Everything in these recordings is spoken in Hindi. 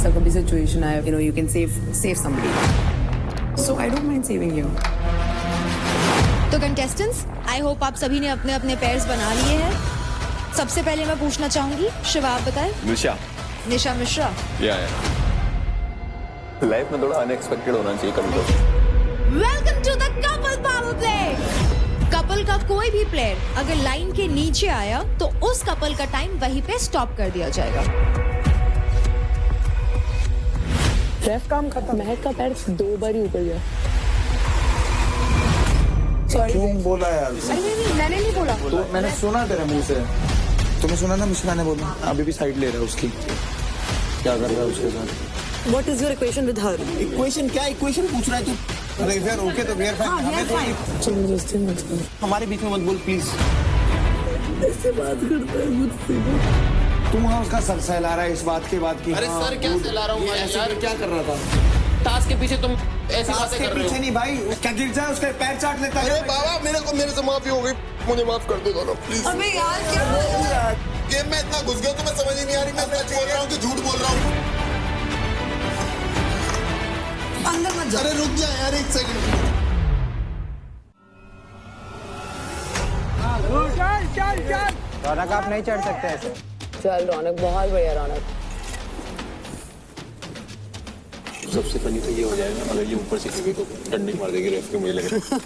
ऐसा कभी सिचुएशन आए, you can save somebody. So I don't mind saving you. तो कंटेस्टेंट्स, आई होप आप सभी ने अपने अपने पेयर्स बना लिए हैं। सबसे पहले मैं पूछना चाहूंगी, शिवा आप बताएं। निशा मिश्रा। लाइफ में थोड़ा अनएक्सपेक्टेड होना चाहिए कभी। Welcome to the couple power play. Couple का कोई भी प्लेयर अगर लाइन के नीचे आया तो उस कपल का टाइम वहीं पे स्टॉप कर दिया जाएगा। रेफ काम खत्म। महक का पैर 2 बार ही ऊपर गया। क्यों बोला यार? नहीं, मैंने नहीं बोला। तो मैंने सुना तेरे मुंह से। तुम्हें सुना ना मिश्रा ने बोला? अभी भी साइड ले रहा है उसकी। क्या कर रहा है उसके साथ? What is your equation with her? Equation क्या इक्वेशन पूछ रहा है तू? अरे यार ओके तो वेयर फाइन। हमें तो चल मुझे इससे मत कर। हमारे बीच में मत बोल प्लीज। ऐसे बात करता है मुझसे। तुम वहाँ उसका सर सहला रहा है इस बात के बाद की। अरे सर क्या सहला रहा हूँ मैं यार? क्या कर रहा था? टास्क के पीछे तुम ऐसी बातें कर रहे हो। पीछे नहीं भाई, क्या गिर जाए उसके पैर चाट लेता है। अरे बाबा मेरे से माफी हो गई, मुझे माफ कर दो दोनों प्लीज। अबे यार क्या? गेम में इतना घुस गया तो मैं समझ ही नहीं आ रही मैं सच बोल रहा हूँ कि झूठ बोल रहा हूँ। अंदर मत जा। अरे रुक जा यार 1 सेकंड। रौनक आप नहीं चढ़ सकते ऐसे। चल रौनक, बहुत बढ़िया रौनक। सबसे फनी तो ये हो जाएगा अगर ये ऊपर से किसी को डंडी मार देगी रेफ के, मुझे लगा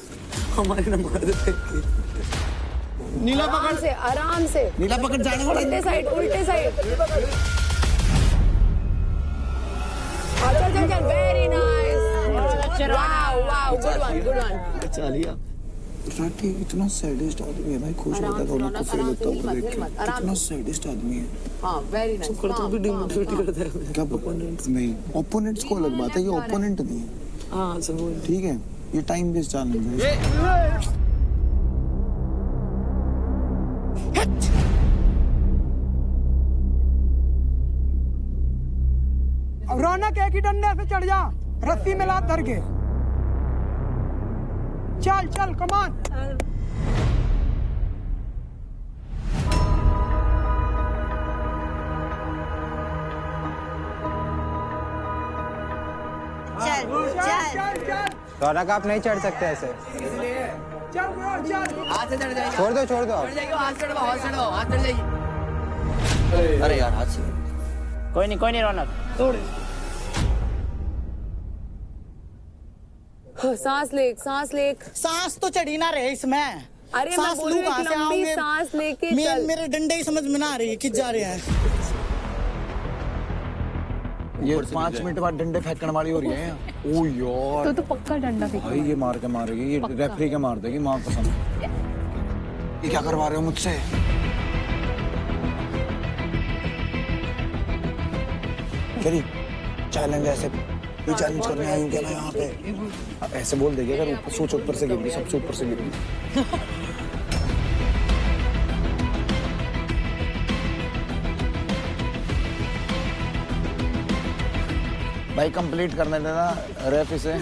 हमारे ना मार देते। नीला पकड़ से, आराम से। नीला पकड़ जाने वाला। उल्टे साइड। चल very nice. Wow good one. चालिया राठी इतना सैडिस्ट आदमी है भाई, खुश होता है दोनों को फील होता है देख के। कितना सैडिस्ट आदमी है। हाँ वेरी नाइस। कर तो भी डिमोटिवेट करता है। क्या ओपोनेंट्स नहीं, ओपोनेंट्स को अलग बात है, ये ओपोनेंट नहीं है। हाँ सब ठीक है, ये टाइम वेस्ट चैलेंज है। रौनक एक ही डंडे से चढ़ जा, रस्सी में लात धर के। चल कमान। चल। रौनक आप नहीं चढ़ सकते ऐसे। चल। हाथ से चढ़ जाएगी। छोड़ दो आप। हाथ चढ़ जाएगी। अरे यार हाथ से। कोई नहीं रौनक। सांस ले। सांस तो चढ़ी ना रहे इसमें। अरे मैं बोल रही हूँ लंबी सांस लेके चल। मेरे डंडे ही समझ में ना आ रही है, किस जा रहे हैं। ये 5 मिनट बाद डंडे फेंकने वाली हो रही है। ओ यार तो पक्का डंडा फेंक। भाई ये मार के मारेगी, ये रेफरी के मार देगी माँ कसम। ये क्या करवा रहे हो मुझसे? चैलेंज ऐसे चैलेंज करने आई हूँ क्या मैं यहाँ पे? ऐसे बोल देगी अगर ऊपर सोच ऊपर से गिर गई, सबसे ऊपर से गिर गई। भाई कंप्लीट करने देना रेफ इसे।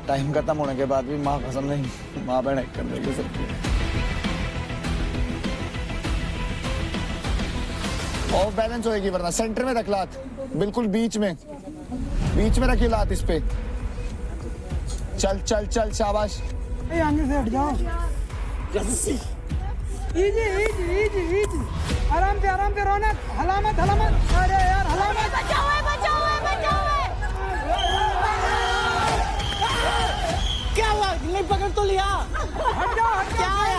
टाइम खत्म होने के बाद भी माँ कसम नहीं, माँ बहन एक करने की सकती है। ऑफ बैलेंस होएगी वरना। सेंटर में रख लात, बिल्कुल बीच में रखी लात इस पे। चल शाबाश। आगे से हट जाओ। इजी। आराम से रौनक। हलामत। अरे यार हलामत। बचाओ। क्या हुआ? नहीं पकड़ तो लिया। हट जाओ। क्या है?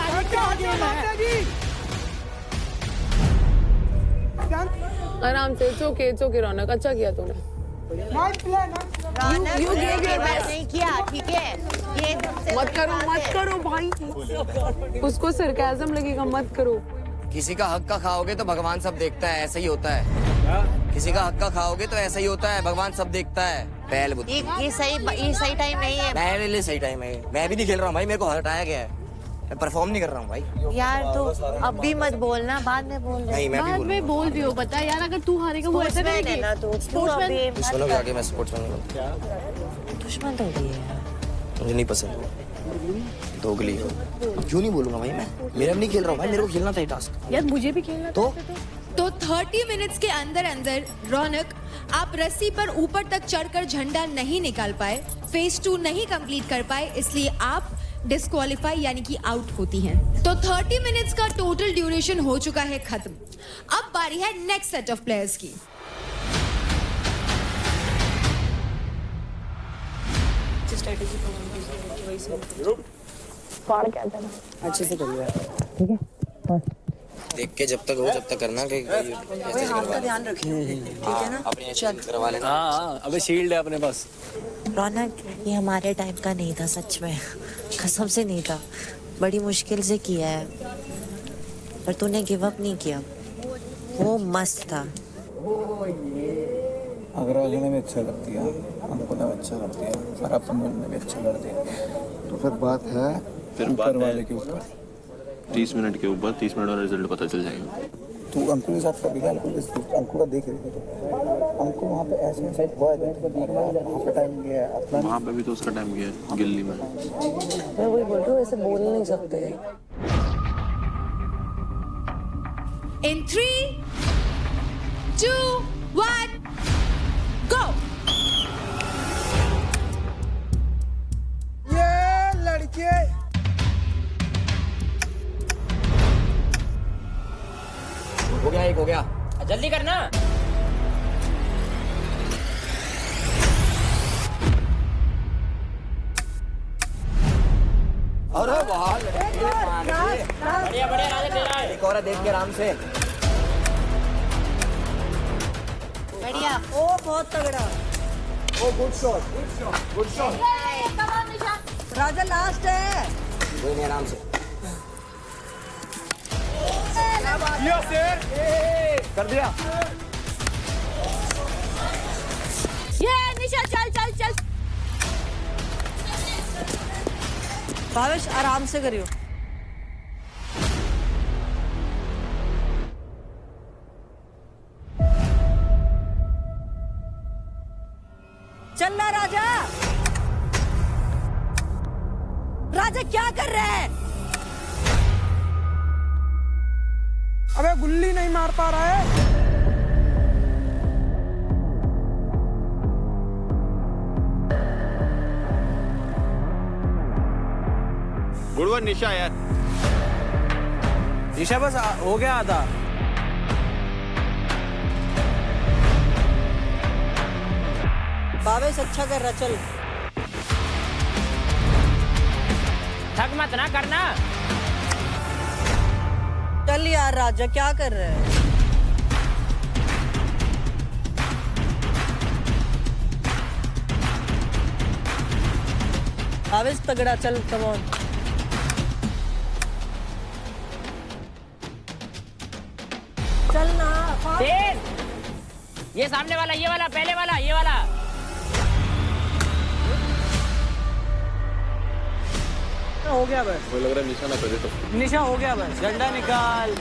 आराम से। चौके रौनक, अच्छा किया तूने। You gave your best. नहीं किया, ठीक है। ये मत करो भाई। उसको सरकाज़म लगेगा, मत करो। किसी का हक का खाओगे तो भगवान सब देखता है, ऐसा ही होता है। किसी का हक का खाओगे तो ऐसा ही होता है, भगवान सब देखता है। पहल बुद्धि। ये सही टाइम नहीं है। मेरे लिए सही टाइम है। मैं भी नहीं खेल रहा हूँ भाई, मेरे को हटाया गया है। मैं परफॉर्म नहीं कर रहा हूँ भाई। यार तो अब भी मत बोलना, बाद में बोल। नहीं मैं बाद में बोल दियो। बता यार, अगर तू हारेगा वो ऐसा स्पोर्ट्समैन है ना तू। दुश्मनों के आगे मैं स्पोर्ट्समैन हूँ। दुश्मन तो भी है। मुझे नहीं पसंद दोगली हो। क्यों नहीं बोलूंगा भाई मैं? मेरा नहीं खेल रहा हूँ भाई, मेरे को खेलना था ये टास्क। यार मुझे भी खेलना तो 30 मिनट्स के अंदर रौनक आप रस्सी पर ऊपर तक चढ़कर झंडा नहीं निकाल पाए, फेज 2 नहीं कंप्लीट कर पाए, इसलिए आप डिस्क्वालीफाई यानी कि आउट होती हैं। तो 30 मिनट्स का टोटल ड्यूरेशन हो चुका है खत्म। अब बारी है नेक्स्ट सेट ऑफ प्लेयर्स की। अच्छे से करिए। देख के जब तक करना कि ऐसे हाथ का ध्यान रखिए, ठीक है ना? अपनी चल करवा लेना। हाँ अबे शील्ड है अपने पास। रौनक, ये हमारे टाइप का नहीं था, सच में कसम से नहीं था। बड़ी मुश्किल से किया है, पर तूने गिव अप नहीं किया, वो मस्त था। अगर अजय भी अच्छा करती है, हमको ना अच्छा करती है, और अपन में भी अच्छा करती है, तो फिर बात है ऊपर वाले के ऊपर। 30 मिनट के ऊपर 30 मिनट और रिजल्ट पता चल जाएगा। तू अंकुल के साथ कभी अंकुल का देख रही थी, अंकुल वहाँ पे ऐसे हुआ है, वहाँ पे टाइम गया है अपना। वहाँ पे भी तो उसका टाइम गया है गिल्ली में। मैं वही बोल रही हूँ, ऐसे बोल नहीं सकते। In 3, 2, 1, go! ये लड़के हो गया, एक हो गया। जल्दी करना। अरे वाह, बढ़िया बढ़िया राजा, तेरा है। एक और देख के आराम से। बढ़िया। ओ बहुत तगड़ा। ओ गुड शॉट। राजा लास्ट है। कोई नहीं, आराम से कर दिया। ये निशा, चल चल चल। भावेश आराम से करियो। चल ना राजा। राजा क्या कर रहे हैं? अबे गुल्ली नहीं मार पा रहा है। गुड वन निशा यार। निशा बस हो गया आधा। भावेश अच्छा कर रहा, चल। थक मत ना करना। चल यार राजा, क्या कर रहे हैं? भावेश तगड़ा, चल कम ऑन। चल ना। ये सामने वाला, ये वाला, पहले वाला, ये वाला। हो गया बस। मुझे लग रहा है निशा ना करे तो। निशा हो गया बस, झंडा निकाल।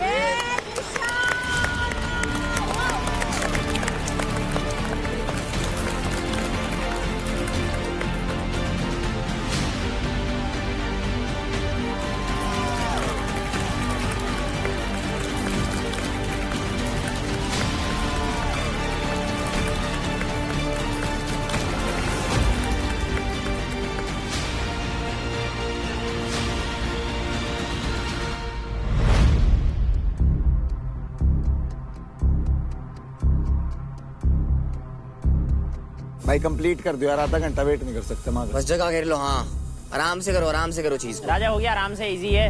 भाई कंप्लीट कर दो यार, आधा घंटा वेट नहीं कर सकते माँ। बस जगह घेर लो। हाँ आराम से करो चीज। राजा हो गया, आराम से, इजी है।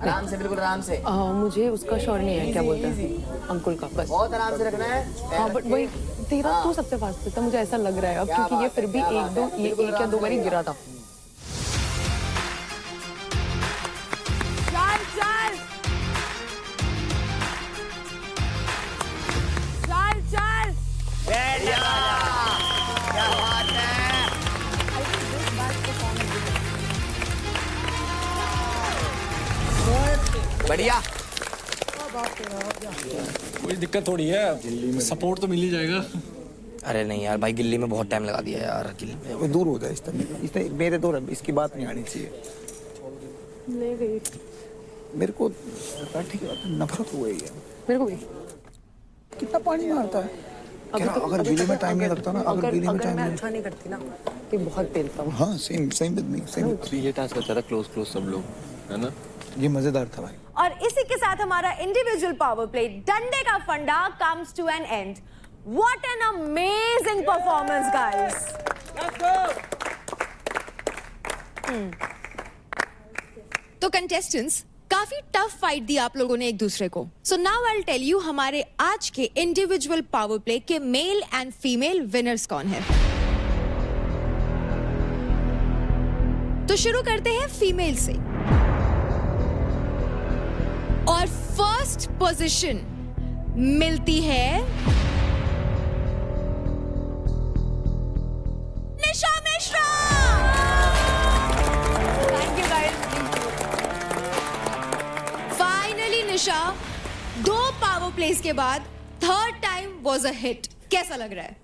आराम से, बिल्कुल आराम से। मुझे उसका श्योर नहीं है क्या बोलते हैं अंकुल का, बस। बहुत आराम से रखना है। हाँ बट वही तेरा तू सबसे फास्ट था, मुझे ऐसा लग रहा है अब, क्योंकि ये फिर भी एक या दो बारी गिरा था। बढ़िया। कोई दिक्कत थोड़ी है, सपोर्ट तो मिल ही जाएगा। अरे नहीं यार भाई, गिल्ली में बहुत टाइम लगा दिया यार। गिल्ली में वो दूर हो जाए इस तरह मेरे दूर, इसकी बात नहीं आनी चाहिए। ले गई। मेरे को ठीक है नफरत हो गई है मेरे को भी। कितना पानी मारता है अगर बिजली में टाइम नहीं लगता ना अगर बिजली में टाइम मैं नहीं अच्छा नहीं करती ना कि बहुत पेलता हूँ। हाँ same same with me same अभी ये टास्क अच्छा था क्लोज सब लोग है ना। ये मजेदार था भाई। और इसी के साथ हमारा इंडिविजुअल पावर प्ले डंडे का फंडा comes to an end. What an amazing performance guys. तो कंटेस्टेंट्स काफी टफ फाइट दी आप लोगों ने एक दूसरे को। So now I will tell you हमारे आज के इंडिविजुअल पावर प्ले के मेल एंड फीमेल विनर्स कौन है। तो शुरू करते हैं फीमेल से। और फर्स्ट पोजीशन मिलती है Nisha Mishra. Thank you guys. Finally Nisha 2 power place के बाद third time was a hit. कैसा लग रहा है?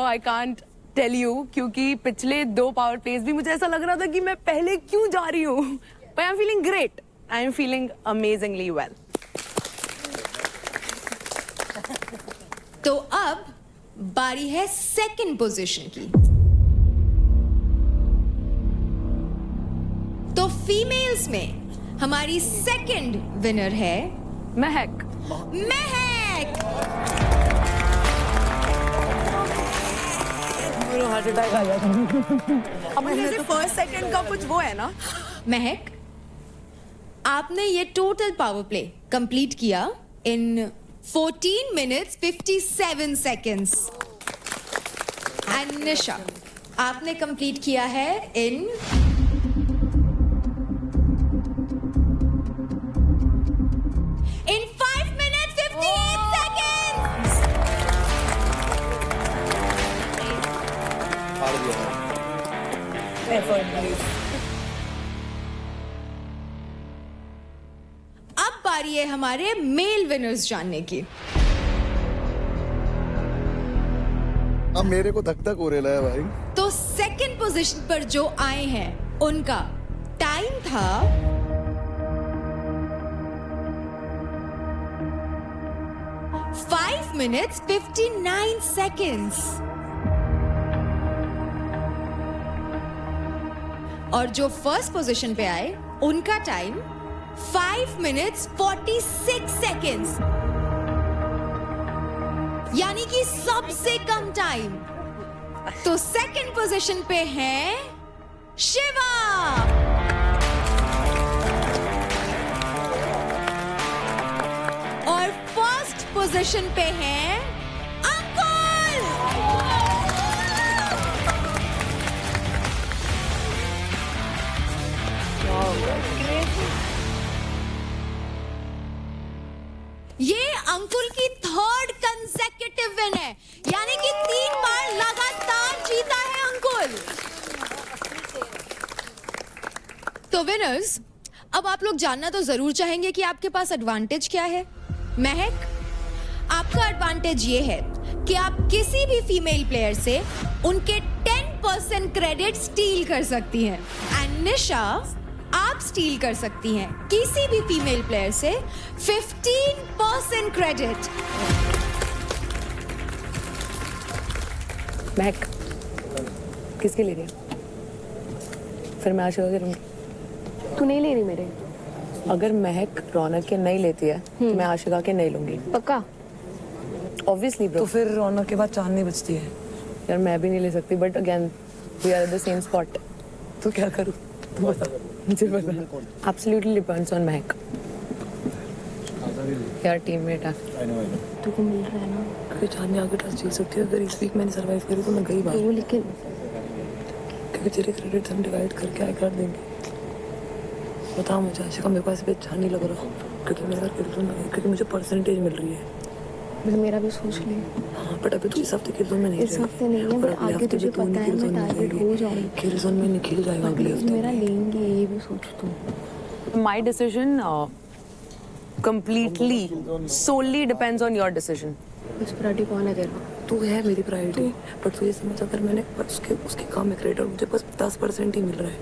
आई कांट टेल यू क्योंकि पिछले 2 पावर प्लेस भी मुझे ऐसा लग रहा था कि मैं पहले क्यों जा रही हूँ। But I am feeling great. I am feeling amazingly well. तो अब बारी है सेकंड पोजीशन की। तो फीमेल्स में हमारी सेकंड विनर है महक। महक। हार्ट अटैक आ गया था। अब मुझे फर्स्ट सेकंड का कुछ वो है ना। महक, आपने ये टोटल पावर प्ले कंप्लीट किया इन 14 minutes 57 seconds। एंड निशा, आपने कंप्लीट किया है इन 5 minutes 58 seconds। अब बारी है हमारे मेल विनर्स जानने की। अब मेरे को धक धक हो रहा है भाई। तो सेकंड पोजीशन पर जो आए हैं उनका टाइम था 5 minutes 59 seconds। और जो फर्स्ट पोजीशन पे आए उनका टाइम 5 minutes 46 seconds। यानी कि सबसे कम टाइम। तो सेकंड पोजीशन पे है शिवा। और फर्स्ट पोजीशन पे है अंकुल। ये अंकुल की थर्ड कंसेक्यूटिव विन है, यानी कि 3 बार लगातार जीता है अंकुल। तो विनर्स, अब आप लोग जानना तो जरूर चाहेंगे कि आपके पास एडवांटेज क्या है। महक, आपका एडवांटेज ये है कि आप किसी भी फीमेल प्लेयर से उनके 10% क्रेडिट स्टील कर सकती हैं। एंड निशा, आप स्टील कर सकती हैं किसी भी फीमेल प्लेयर से 15% क्रेडिट। महक किसके ले रही है? फिर मैं आशिका के लूंगी। तू नहीं ले रही मेरे? अगर महक रौनक के नहीं लेती है तो मैं आशिका के नहीं लूंगी। पक्का? Obviously bro. तो फिर रौनक के बाद चांदनी बचती है। यार मैं भी नहीं ले सकती, but again we are at the same spot. तो क्या करूं? तू बता, मुझे पता। एब्सोल्युटली डिपेंड्स ऑन महक। यार टीममेट है। तुमको मिल रहा है ना? क्योंकि चांदनी आगे टास्क जीत सकती है। अगर इस वीक मैंने सर्वाइव करी तो मैं गई बात। वो लेकिन क्योंकि तेरे क्रेडिट हम डिवाइड करके आए कर देंगे। बता मुझे आशिका, मेरे पास भी अच्छा नहीं लग रहा क्योंकि मेरे घर क्योंकि मुझे परसेंटेज मिल रही है। मेरा भी सोच ले। हाँ, बट अभी तो इस हफ्ते खेल जोन में नहीं। इस हफ्ते नहीं है, बट आगे तुझे पता है मैं टारगेट हो जाऊंगी। खेल जोन में नहीं खेल जाएगा अगले हफ्ते। मेरा लेंगे, ये भी सोच तू। My decision completely solely depends on your decision. बस प्रायोरिटी कौन है तेरा? तू है मेरी प्रायोरिटी, बट तू ये समझ, अगर मैंने उसके काम में क्रेडिट और मुझे बस 10% ही मिल रहा है,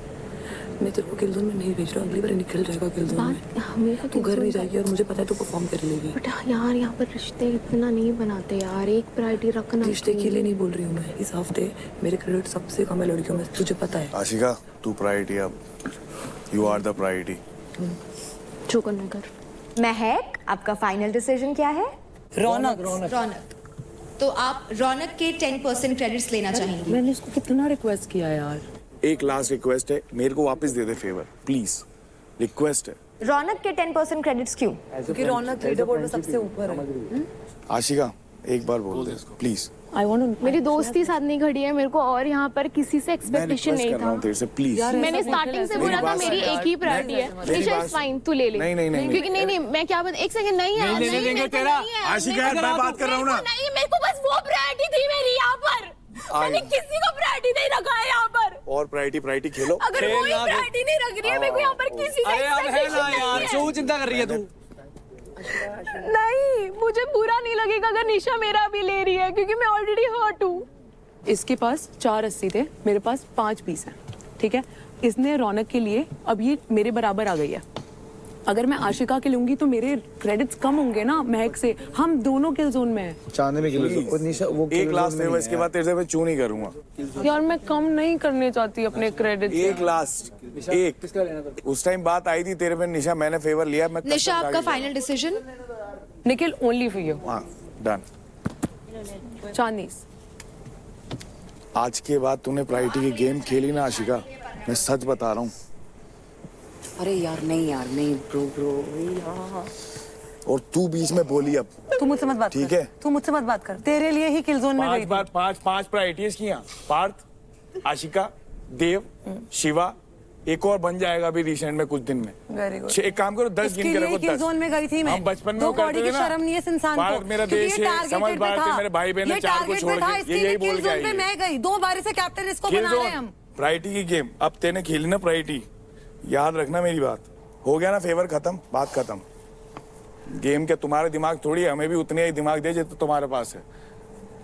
मैं तेरे को किल जोन में नहीं भेज रहा, अगली बार निकल जाएगा किल जोन में। तू घर नहीं जाएगी और मुझे पता है तू परफॉर्म कर लेगी। बेटा यार यहाँ पर रिश्ते इतना नहीं बनाते यार, एक प्रायोरिटी रखना। रिश्ते के लिए नहीं बोल रही हूँ मैं, इस हफ्ते मेरे क्रेडिट सबसे कम है लड़कियों में, तुझे पता है। आशिका तू प्रायोरिटी, अब यू आर द प्रायोरिटी। जो करना कर। महक, आपका फाइनल डिसीजन क्या है? रौनक, तो आप रौनक के 10% क्रेडिट्स लेना चाहेंगी? मैंने इसको कितना रिक्वेस्ट किया यार। एक लास्ट रिक्वेस्ट है, मेरे को वापस दे दे फेवर प्लीज, रिक्वेस्ट है। रौनक के 10% क्रेडिट्स क्यों? क्योंकि रौनक लीडर बोर्ड में सबसे ऊपर है। आशिका एक बार बोल दे इसको प्लीज। आई वांट मेरी दोस्ती साथ नहीं खड़ी है मेरे को, और यहाँ पर किसी से एक्सपेक्टेशन नहीं था। तेरे से प्लीज। मैंने स्टार्टिंग से बोला था मेरी एक ही प्रायोरिटी है। निशा इज फाइन, तू ले ले। नहीं क्योंकि नहीं मैं क्या बता, एक सेकंड नहीं यार, नहीं देंगे तेरा। आशिका यार मैं बात कर रहा हूँ ना। नहीं मेरे को बस वो प्रायोरिटी थी मेरी यहाँ पर, मैंने किसी को प्रायोरिटी नहीं रखा है यहाँ पर। और प्रायोरिटी खेलो। अगर कोई प्रायोरिटी नहीं रख रही है मेरे को यहाँ पर किसी से एक्सपेक्टेशन नहीं है। क्यों चिंता कर रही है तू? नहीं, मुझे बुरा नहीं लगेगा अगर निशा मेरा भी ले रही है, क्योंकि मैं ऑलरेडी हर्ट हूँ। इसके पास 4 अस्सी थे, मेरे पास 5 पीस हैं, ठीक है। इसने रौनक के लिए अब ये मेरे बराबर आ गई है। अगर मैं आशिका के लूंगी तो मेरे क्रेडिट्स कम होंगे ना महक से। हम दोनों किल जोन में हैं। चांदनी किल जोन वो एक लास्ट है, इसके बाद तेरे से मैं चू नहीं करूंगा यार। मैं कम नहीं करने चाहती अपने क्रेडिट। एक लास्ट एक उस टाइम बात आई थी तेरे पे निशा, मैंने फेवर लिया। मैं निशा आपका final decision? Nikhil only for you. हाँ डन। चांदनीस, आज के बाद तूने प्रायोरिटी की गेम खेली ना आशिका, मैं सच बता रहा हूँ। अरे यार नहीं ब्रो यार। और तू बीच में बोली अब। तू मुझसे मत बात कर, ठीक है? तू मुझसे मत बात कर, तेरे लिए ही किल जोन में गई थी। पांच प्रायोरिटीज की यहाँ, पार्थ, आशिका, देव, शिवा, एक और बन जाएगा अभी रिसेंट में कुछ दिन में। Very good. एक काम करो 10 गिन के रखो। किल जोन में गई थी मैं। हम बचपन में दो करते कौड़ी थे की ना। शर्म नहीं है इस इंसान को। भारत मेरा देश है, समझ भारत मेरे भाई बहन 4 को छोड़ के यही बोल के आई। मैं गई 2 बार से कैप्टन इसको बना रहे हैं हम। प्रायोरिटी की गेम अब तेने खेली ना प्रायोरिटी, याद रखना मेरी बात। हो गया ना फेवर खत्म, बात खत्म। गेम के तुम्हारे दिमाग थोड़ी है, हमें भी उतने ही दिमाग दे जितना तुम्हारे पास है।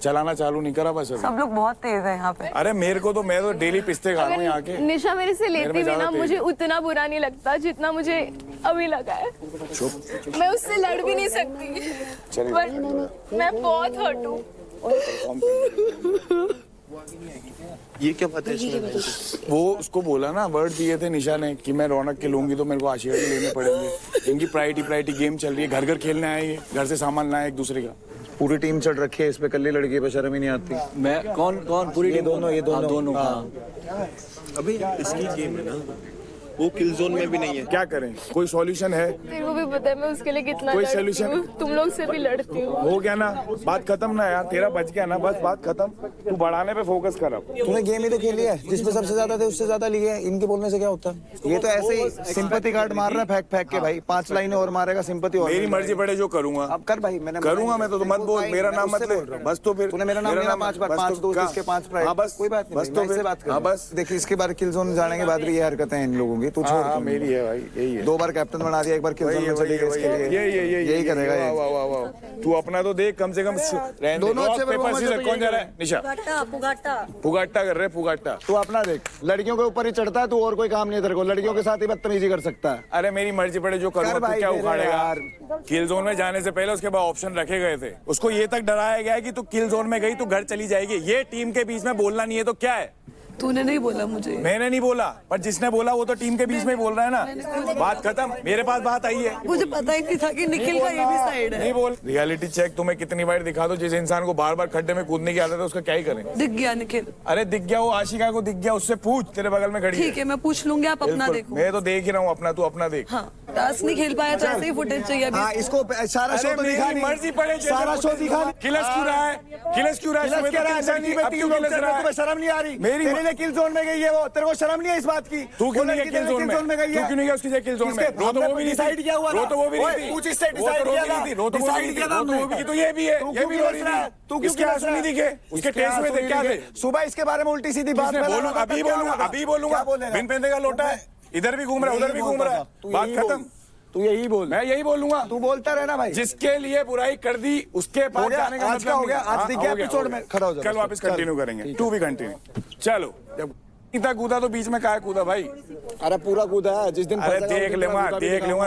चलाना चालू नहीं करा बस अभी। सब लोग बहुत तेज हैं यहाँ पे। अरे मेरे को तो, मैं तो डेली पिस्ते खा रहा हूँ यहाँ के। निशा मेरे से लेती भी ना, मुझे उतना बुरा नहीं लगता जितना मुझे अभी लगा है। चुप। मैं उससे लड़ भी नहीं सकती, बट मैं बहुत हर्ट हूँ। ये क्या बात है इसमें? वो उसको बोला ना, वर्ड दिए थे निशा ने कि मैं रौनक के लूंगी तो मेरे को आशिका के लेने पड़ेंगे। इनकी प्रायोरिटी गेम चल रही है, घर घर खेलने आए, ये घर से सामान लाए एक दूसरे का। पूरी टीम चढ़ रखी है इस पे, कल्ली लड़की पे शर्म ही नहीं आती। मैं कौन पूरी ये दोनों अभी इसकी गेम है ना, वो किल जोन में भी नहीं है। क्या करें, कोई सॉल्यूशन है? तेरे को भी पता है मैं उसके लिए कितना कोई लड़ती solution? हूँ, तुम लोग से भी लड़ती हूँ। हो गया ना, बात खत्म ना यार, तेरा बच गया ना, बस बात खत्म। तू बढ़ाने पे फोकस कर। अब तूने गेम ही तो खेली है, जिसपे सबसे ज्यादा थे उससे ज्यादा लिए। इनके बोलने से क्या होता है? ये तो ऐसे ही सिंपैथी कार्ड मार रहा है फेंक के भाई। 5 लाइनें और मारेगा सिंपैथी और। मेरी मर्जी पड़े जो करूंगा। अब कर भाई, मैंने करूंगा मैं तो मत बोल, मेरा नाम मत ले बस। तो फिर तूने मेरा नाम लिया 5 बार, 5 दोस्त इसके 5 प्राइस। बस कोई बात नहीं, बस तो फिर बात कर। हां बस देखिए, इसके बाद किल जोन जाने के बाद भी ये हरकतें हैं इन लोगों की। तू छोड़, मेरी है भाई, यही है। 2 बार कैप्टन बना दिया, एक बार किल जोन में चली गई इसके लिए। यही करेगा ये। वाह वाह वाह, तू अपना तो देख कम से कम। दोनों अच्छे पेपर सीजर कौन जा रहा है? निशा पुगाट्टा कर रहे, पुगाट्टा। तू अपना देख, लड़कियों के ऊपर ही चढ़ता है तू, और कोई काम नहीं है तेरे को। लड़कियों के साथ ही बदतमीजी कर सकता है। अरे मेरी मर्जी पड़े जो करूँ, तू क्या उखाड़ेगा? किल जोन में जाने से पहले उसके बाद ऑप्शन रखे गए थे। उसको ये तक डराया गया है कि तू किल जोन में गई तो घर चली जाएगी। ये टीम के बीच में बोलना नहीं है तो क्या है? तूने नहीं बोला मुझे। मैंने नहीं बोला, पर जिसने बोला वो तो टीम के बीच में ही बोल रहा है ना। बात खत्म, मेरे पास बात आई है। मुझे पता ही नहीं था कि निखिल का ये भी साइड है। नहीं बोल। रियलिटी चेक तुम्हें कितनी बार दिखा दो, जिस इंसान को बार बार खड्डे में कूदने की आदत है उसका क्या ही करें? दिख गया निखिल। अरे दिख गया, वो आशिका को दिख गया, उससे पूछ, तेरे बगल में खड़ी है। ठीक है, मैं पूछ लूंगी, आप अपना देखो। मैं तो देख ही रहा हूँ अपना, तू अपना देख। हाँ, टास्क नहीं खेल पाया तो ऐसे ही फुटेज चाहिए अभी। हाँ, इसको सारा शो तो दिखा नहीं, मर्जी पड़े सारा शो दिखा। किलस क्यों रहा है? किलस क्यों रहा है? शर्म नहीं आ रही? मेरी किल जोन में गई है वो, तेरे को शर्म नहीं है इस बात की? तू क्यों नहीं किल जोन में गई है? क्यों नहीं गया उसकी जगह किल जोन में? रो तो वो भी डिसाइड किया हुआ, रो तो वो भी नहीं थी। पूछ इससे डिसाइड किया था, रो तो वो भी किया था, वो भी। तो ये भी है, ये भी रो रही है। तू किसके आंसू नहीं दिखे? उसके टेस्ट में थे, क्या थे? सुबह इसके बारे में उल्टी सीधी बात बोलूंगा, अभी बोलूंगा। बिन पेंदे का लोटा है, इधर भी घूम रहा है, उधर भी घूम रहा है। बात खत्म। तू यही बोल, मैं यही बोलूंगा। तू बोलता रहना भाई। जिसके लिए बुराई कर दी उसके पास जाने का मतलब हो गया। आज दिख गया एपिसोड में, खड़ा हो जा। कल वापस कंटिन्यू करेंगे, तू भी कंटिन्यू। चलो, जब इतना कूदा तो बीच में काय कूदा भाई? अरे पूरा कूदा है जिस दिन अरे देख लूंगा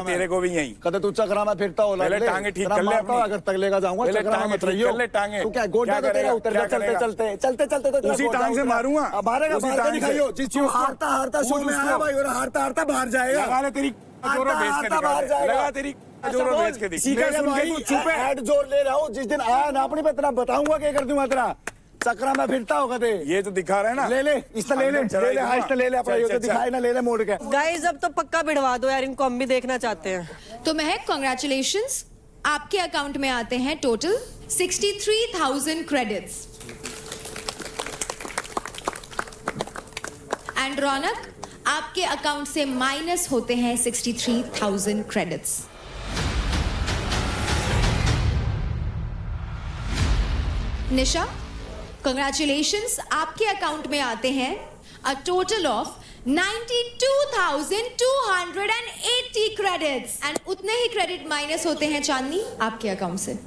तेरे को भी यहीं। कदे तू चक्रा में फिरता हो पहले टांगे ठीक कर ले अपनी। अगर तक लेगा जाऊंगा पहले चक्रा टांगे मत ठीक रहियो। कर ले टांगे। तू क्या गोंडा तो तेरा उतर जा चलते चलते तो उसी टांग से मारूंगा। अब मारेगा उसी बाहर टांग से। दिखाइयो जिस हारता शो में आया भाई और हारता बाहर जाएगा। लगा ले तेरी जोरों बेच के दिखा दे। लगा तेरी जोरों बेच के दिखा। सीखा सुन के तू चुप है। हेड जोर ले रहा हूँ जिस दिन आया ना अपनी पे तेरा बताऊंगा क्या कर दूंगा तेरा। चक्रा में फिरता होगा ते। ये तो दिखा रहा है ना। ले इससे ले हाइस्ट ले ले अपना ये तो दिखाए ना ले मोड़ के। गाइस अब तो पक्का भिड़वा दो यार, इनको हम भी देखना चाहते हैं। तो महक कांग्रेचुलेशंस, आपके अकाउंट में आते हैं टोटल 63,000 क्रेडिट्स। एंड रौनक, आपके अकाउंट से माइनस होते हैं 63,000 क्रेडिट्स। निशा, कंग्रेचुलेशंस, आपके अकाउंट में आते हैं a total of 92,280 credits and उतने ही क्रेडिट माइनस होते हैं चांदनी आपके अकाउंट से।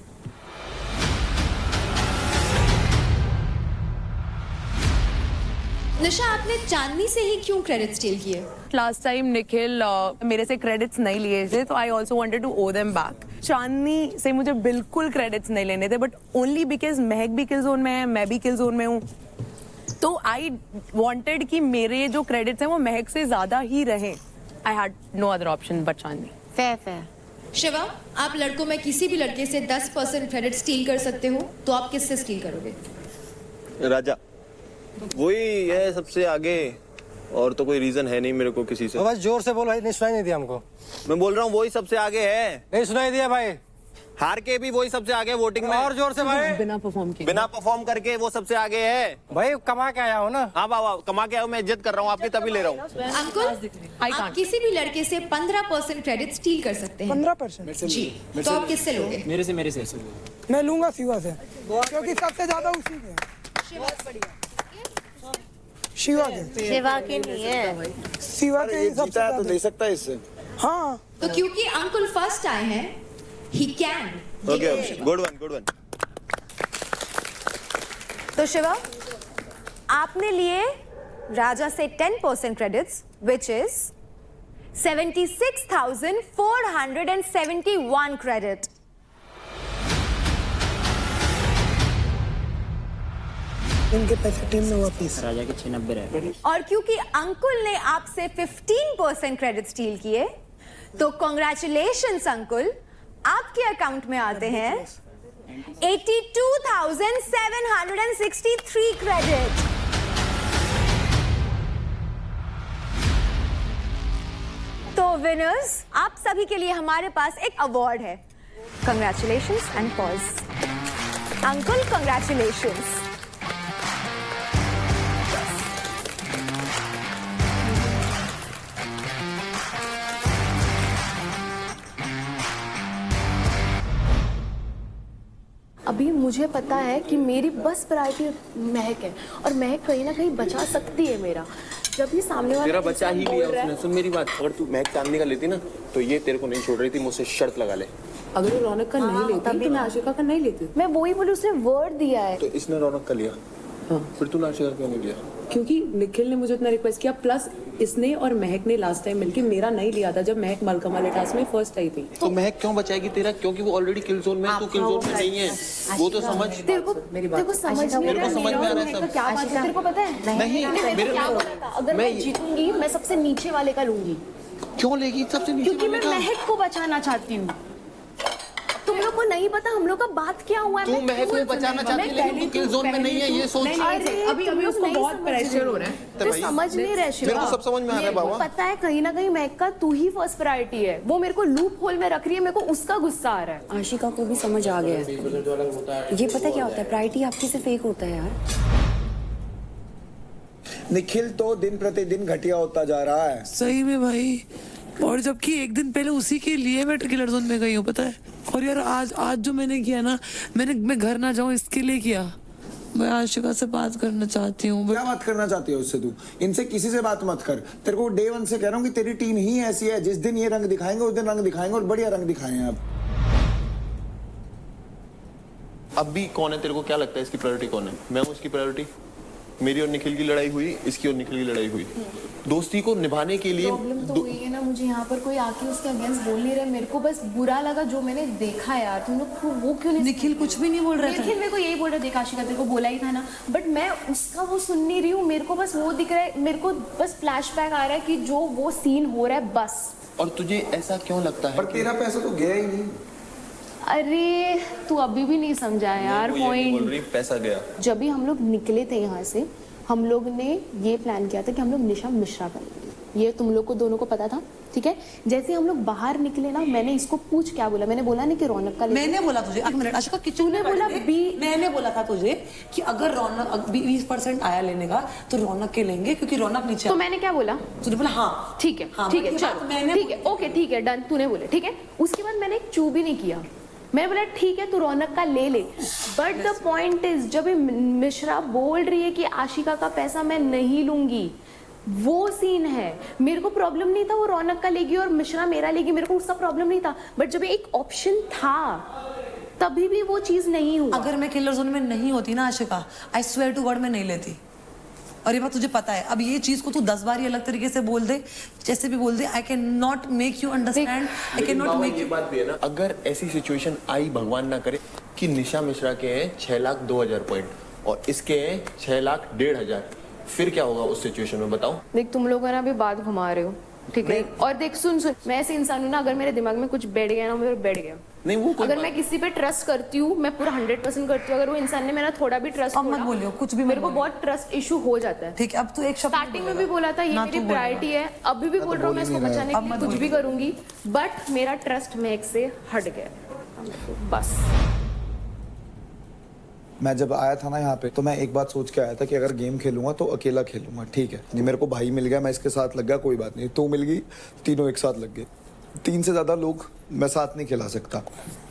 निशा, आपने चांदनी से ही क्यों क्रेडिट स्टील किए? लास्ट टाइम निखिल मेरे से क्रेडिट्स नहीं लिए थे, तो I also wanted to owe them back. Chandni से मुझे बिल्कुल क्रेडिट्स नहीं लेने थे, बट ओनली बिकॉज महक भी किल जोन में है, मैं भी किल जोन में हूँ, तो आई वांटेड कि मेरे जो क्रेडिट्स हैं वो महक से ज्यादा ही रहे। I had no other option but Chandni. Fair. Shiva, आप लड़कों में किसी भी लड़के से 10% क्रेडिट स्टील कर सकते हो, तो आप किससे स्टील करोगे? राजा वही है सबसे आगे, और तो कोई रीजन है नहीं मेरे को किसी से। बस जोर से बोल भाई, नहीं सुनाई नहीं दिया हमको। मैं बोल रहा हूँ वही सबसे आगे है। नहीं सुनाई दिया भाई। हार के भी वही सबसे आगे वोटिंग में। और जोर से भाई। बिना परफॉर्म करके वो सबसे आगे है भाई। कमा के आया हो ना। हाँ बाबा, कमा के आया हूँ, मैं इज्जत कर रहा हूँ आपकी, तभी ले रहा हूँ। अंकुल, आप किसी भी लड़के से 15% क्रेडिट स्टील कर सकते हैं। 15% जी, तो आप किससे लोगे? मेरे से मैं लूंगा शिवा से, क्योंकि सबसे ज्यादा उसी के। शिवा के नहीं है, शिवा के ही सबसे तो दे सकता है इससे। हाँ, तो क्योंकि अंकुल फर्स्ट आए हैं, he can. Okay, good one. तो शिवा, आपने लिए राजा से 10% क्रेडिट्स, विच इज 76,471 क्रेडिट। इनके पैसे टीम में वापिस। राजा के 96 रहे। और क्योंकि अंकुल ने आपसे 15% क्रेडिट स्टील किए, तो कॉन्ग्रेचुलेशंस अंकुल, आपके अकाउंट में आते हैं 82,763 क्रेडिट। तो विनर्स, आप सभी के लिए हमारे पास एक अवार्ड है। कंग्रेचुलेशंस एंड पॉज। अंकुल, कंग्रेचुलेशंस। अभी मुझे पता है कि मेरी बस प्रायोरिटी महक है, और महक कहीं ना कहीं बचा सकती है मेरा। जब ये सामने वाला तेरा बचा ही इंसान लिया बोल रहा उसने। है- सुन मेरी बात, अगर तू महक चांदनी का लेती ना तो ये तेरे को नहीं छोड़ रही थी, मुझसे शर्त लगा ले। अगर वो रौनक का नहीं लेती तो मैं आशिका का नहीं लेती। मैं वही बोली, उसने वर्ड दिया है। तो इसने रौनक का लिया, फिर तू नाशिका क्यों नहीं लिया? क्योंकि निखिल ने मुझे इतना रिक्वेस्ट किया, प्लस इसने और महक ने लास्ट टाइम मिलके मेरा नहीं लिया था जब महक मलका वाले टास्क में फर्स्ट आई थी। तो महक क्यों बचाएगी तेरा? क्योंकि वो ऑलरेडी किल जोन में है, तू किल जोन में नहीं है, वो तो समझ। तेरे को समझ में आ रहा है समझ में आ रहा है महक का क्या बात है, तेरे को पता है? नहीं, मेरे को क्या बोला था, अगर मैं जीतूंगी मैं सबसे नीचे वाले का लूंगी। क्यों लेगी सबसे नीचे क्योंकि मैं वाले का? महक को बचाना चाहती हूँ। तुम लोग को नहीं पता हम लोग का बात क्या हुआ है। तू महक को बचाना चाहती है, लेकिन तू किल जोन में नहीं है, ये सोच। अभी उसको बहुत प्रेशर हो रहा है। तो समझ नहीं रहे शिवा। मेरे को सब समझ में आ रहा है बाबा। पता है कहीं ना कहीं महक का तू ही फर्स्ट प्रायोरिटी है। वो मेरे को लूप होल में रख रही है, मेरे को उसका गुस्सा आ रहा है। आशिका को भी समझ आ गया है। ये पता क्या होता है, प्रायोरिटी आपकी से फेक होता है यार। निखिल तो दिन प्रतिदिन घटिया होता जा रहा है। सही में भाई, और जबकि एक दिन पहले उसी के लिए मैं किलर जोन में गई हूँ, पता है। और यार आज जो मैंने किया ना, मैं घर ना जाऊँ इसके लिए किया। मैं आशिका से बात करना चाहती हूँ। क्या बात करना चाहती है उससे? तू इनसे किसी से बात मत कर। तेरे को डे 1 से कह रहा हूँ कि तेरी टीम ही ऐसी है, जिस दिन ये रंग दिखाएंगे उस दिन रंग दिखाएंगे, और बढ़िया रंग दिखाएंगे। अब भी कौन है? तेरे को क्या लगता है इसकी प्रायोरिटी कौन है? मैं हूँ इसकी प्रायोरिटी? मेरी और निखिल की लड़ाई हुई, इसकी और निखिल की लड़ाई हुई। दोस्ती को निभाने के लिए प्रॉब्लम तो हुई है ना, मुझे यहाँ पर कोई आके उसके अगेंस्ट बोल नहीं रहा। मेरे को बस बुरा लगा जो मैंने देखा यार। तुम लोग को वो क्यों नहीं? निखिल कुछ भी नहीं बोल रहा था। निखिल मेरे को यही बोल रहा था, आशिका तेरे को बोला ही था ना, बट मैं उसका वो सुन नहीं रही हूँ। मेरे को बस वो दिख रहा है, मेरे को बस फ्लैशबैक आ रहा है कि जो वो सीन हो रहा है बस। और तुझे ऐसा क्यों लगता है? पर तेरा पैसा तो गया ही नहीं। अरे तू अभी भी नहीं समझा यार वो ये बोल पॉइंट। रही पैसा गया। जब भी हम लोग निकले थे यहाँ से, हम लोग ने ये प्लान किया था कि हम लोग निशा मिश्रा करेंगे। ये तुम लोग को दोनों को पता था, ठीक है। जैसे हम लोग बाहर निकले ना, मैंने इसको पूछ क्या बोला, मैंने बोला नहीं कि रौनक का मैंने बोला तुझे, एक मिनट आशिका, कि तूने बोला मैंने बोला था तुझे कि अगर रौनक 20% आया लेने का तो रौनक के लेंगे, क्योंकि रौनक नीचे। तो मैंने क्या बोला? तूने बोला हाँ ठीक है, हाँ, ठीक है, मैंने चलो ठीक है, ओके ठीक है, डन, तूने बोले ठीक है। उसके बाद मैंने एक चू भी नहीं किया। मैं बोला ठीक है तू रौनक का ले ले, बट द पॉइंट इज जब ये मिश्रा बोल रही है कि आशिका का पैसा मैं नहीं लूंगी, वो सीन है। मेरे को प्रॉब्लम नहीं था वो रौनक का लेगी और मिश्रा मेरा लेगी, मेरे को उसका प्रॉब्लम नहीं था, बट जब एक ऑप्शन था तभी भी वो चीज नहीं हुआ। अगर मैं किलर जोन में नहीं होती ना Ashika, I swear to God मैं नहीं लेती। और ये बात तुझे पता है। अब ये चीज को तू 10 बार ही अलग तरीके से बोल दे, जैसे भी बोल दे, I can not make you understand, I can not make ये यू। बात भी है ना, अगर ऐसी सिचुएशन आई, भगवान ना करे, कि निशा मिश्रा के हैं 6,02,000 पॉइंट और इसके हैं 6,01,500, फिर क्या होगा उस सिचुएशन में बताओ? देख तुम लोग ना अभी बात घुमा रहे हो, ठीक है। और देख सुन, मैं ऐसे इंसान हूँ ना, अगर मेरे दिमाग में कुछ बैठ गया ना, मेरे बैठ गया। नहीं वो अगर मैं किसी पे ट्रस्ट करती हूँ, मैं पूरा 100% करती हूँ, अगर वो इंसान ने मेरा थोड़ा भी ट्रस्ट अब मत बोलियो, कुछ भी मेरे को बहुत ट्रस्ट इशू हो जाता है। ठीक है, अब तू एक शब्द स्टार्टिंग में भी बोला था ये मेरी प्रायोरिटी है, अभी भी बोल रहा हूँ मैं इसको बचाने के लिए कुछ भी करूंगी, बट मेरा ट्रस्ट महक से हट गया बस। मैं जब आया था ना यहाँ पे, तो मैं एक बात सोच के आया था कि अगर गेम खेलूंगा तो अकेला खेलूंगा, ठीक है। नहीं मेरे को भाई मिल गया, मैं इसके साथ लग गया, कोई बात नहीं। तू मिल गई, तीनों एक साथ लग गए। 3 से ज्यादा लोग मैं साथ नहीं खिला सकता।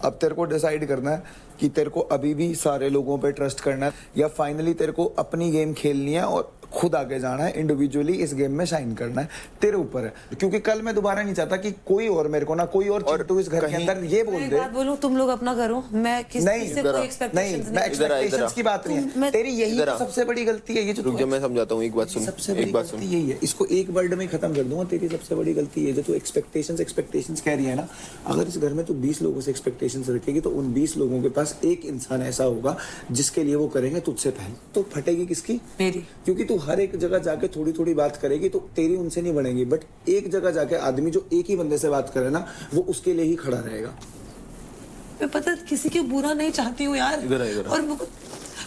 अब तेरे को डिसाइड करना है कि तेरे को अभी भी सारे लोगों पे ट्रस्ट करना है या फाइनली तेरे को अपनी गेम खेलनी है और खुद आगे जाना है, इंडिविजुअली इस गेम में शाइन करना है, तेरे ऊपर है। क्योंकि कल मैं दोबारा नहीं चाहता कि कोई और मेरे को ना कोई और चिंटू इस घर के अंदर ये बोल दे। बात बोलूं, तुम लोग अपना करो, मैं किसी नहीं, से कोई नहीं, एक्सपेक्टेशंस मैं एक्सपेक्टेशंस की बात नहीं है, तेरी यही तो सबसे बड़ी गलती है। ये जो रुक जा, मैं समझाता हूँ, एक बात सुन, सबसे बड़ी एक बात सुन। गलती यही है, इसको एक वर्ड में खत्म कर दूंगा। तेरी सबसे बड़ी गलती है जो तू एक्सपेक्टेशंस कह रही है ना। अगर इस घर में तू 20 लोगों से एक्सपेक्टेशंस रखेगी तो उन 20 लोगों के पास एक इंसान ऐसा होगा जिसके लिए वो करेंगे तुझसे पहले। तो फटेगी किसकी? मेरी। क्योंकि तू हर एक जगह जाके थोड़ी थोड़ी बात करेगी तो तेरी उनसे नहीं बनेगी, बट एक जगह जाके आदमी जो एक ही बंदे से बात करे ना, वो उसके लिए ही खड़ा रहेगा। मैं पता किसी के बुरा नहीं चाहती हूँ यार, इधर और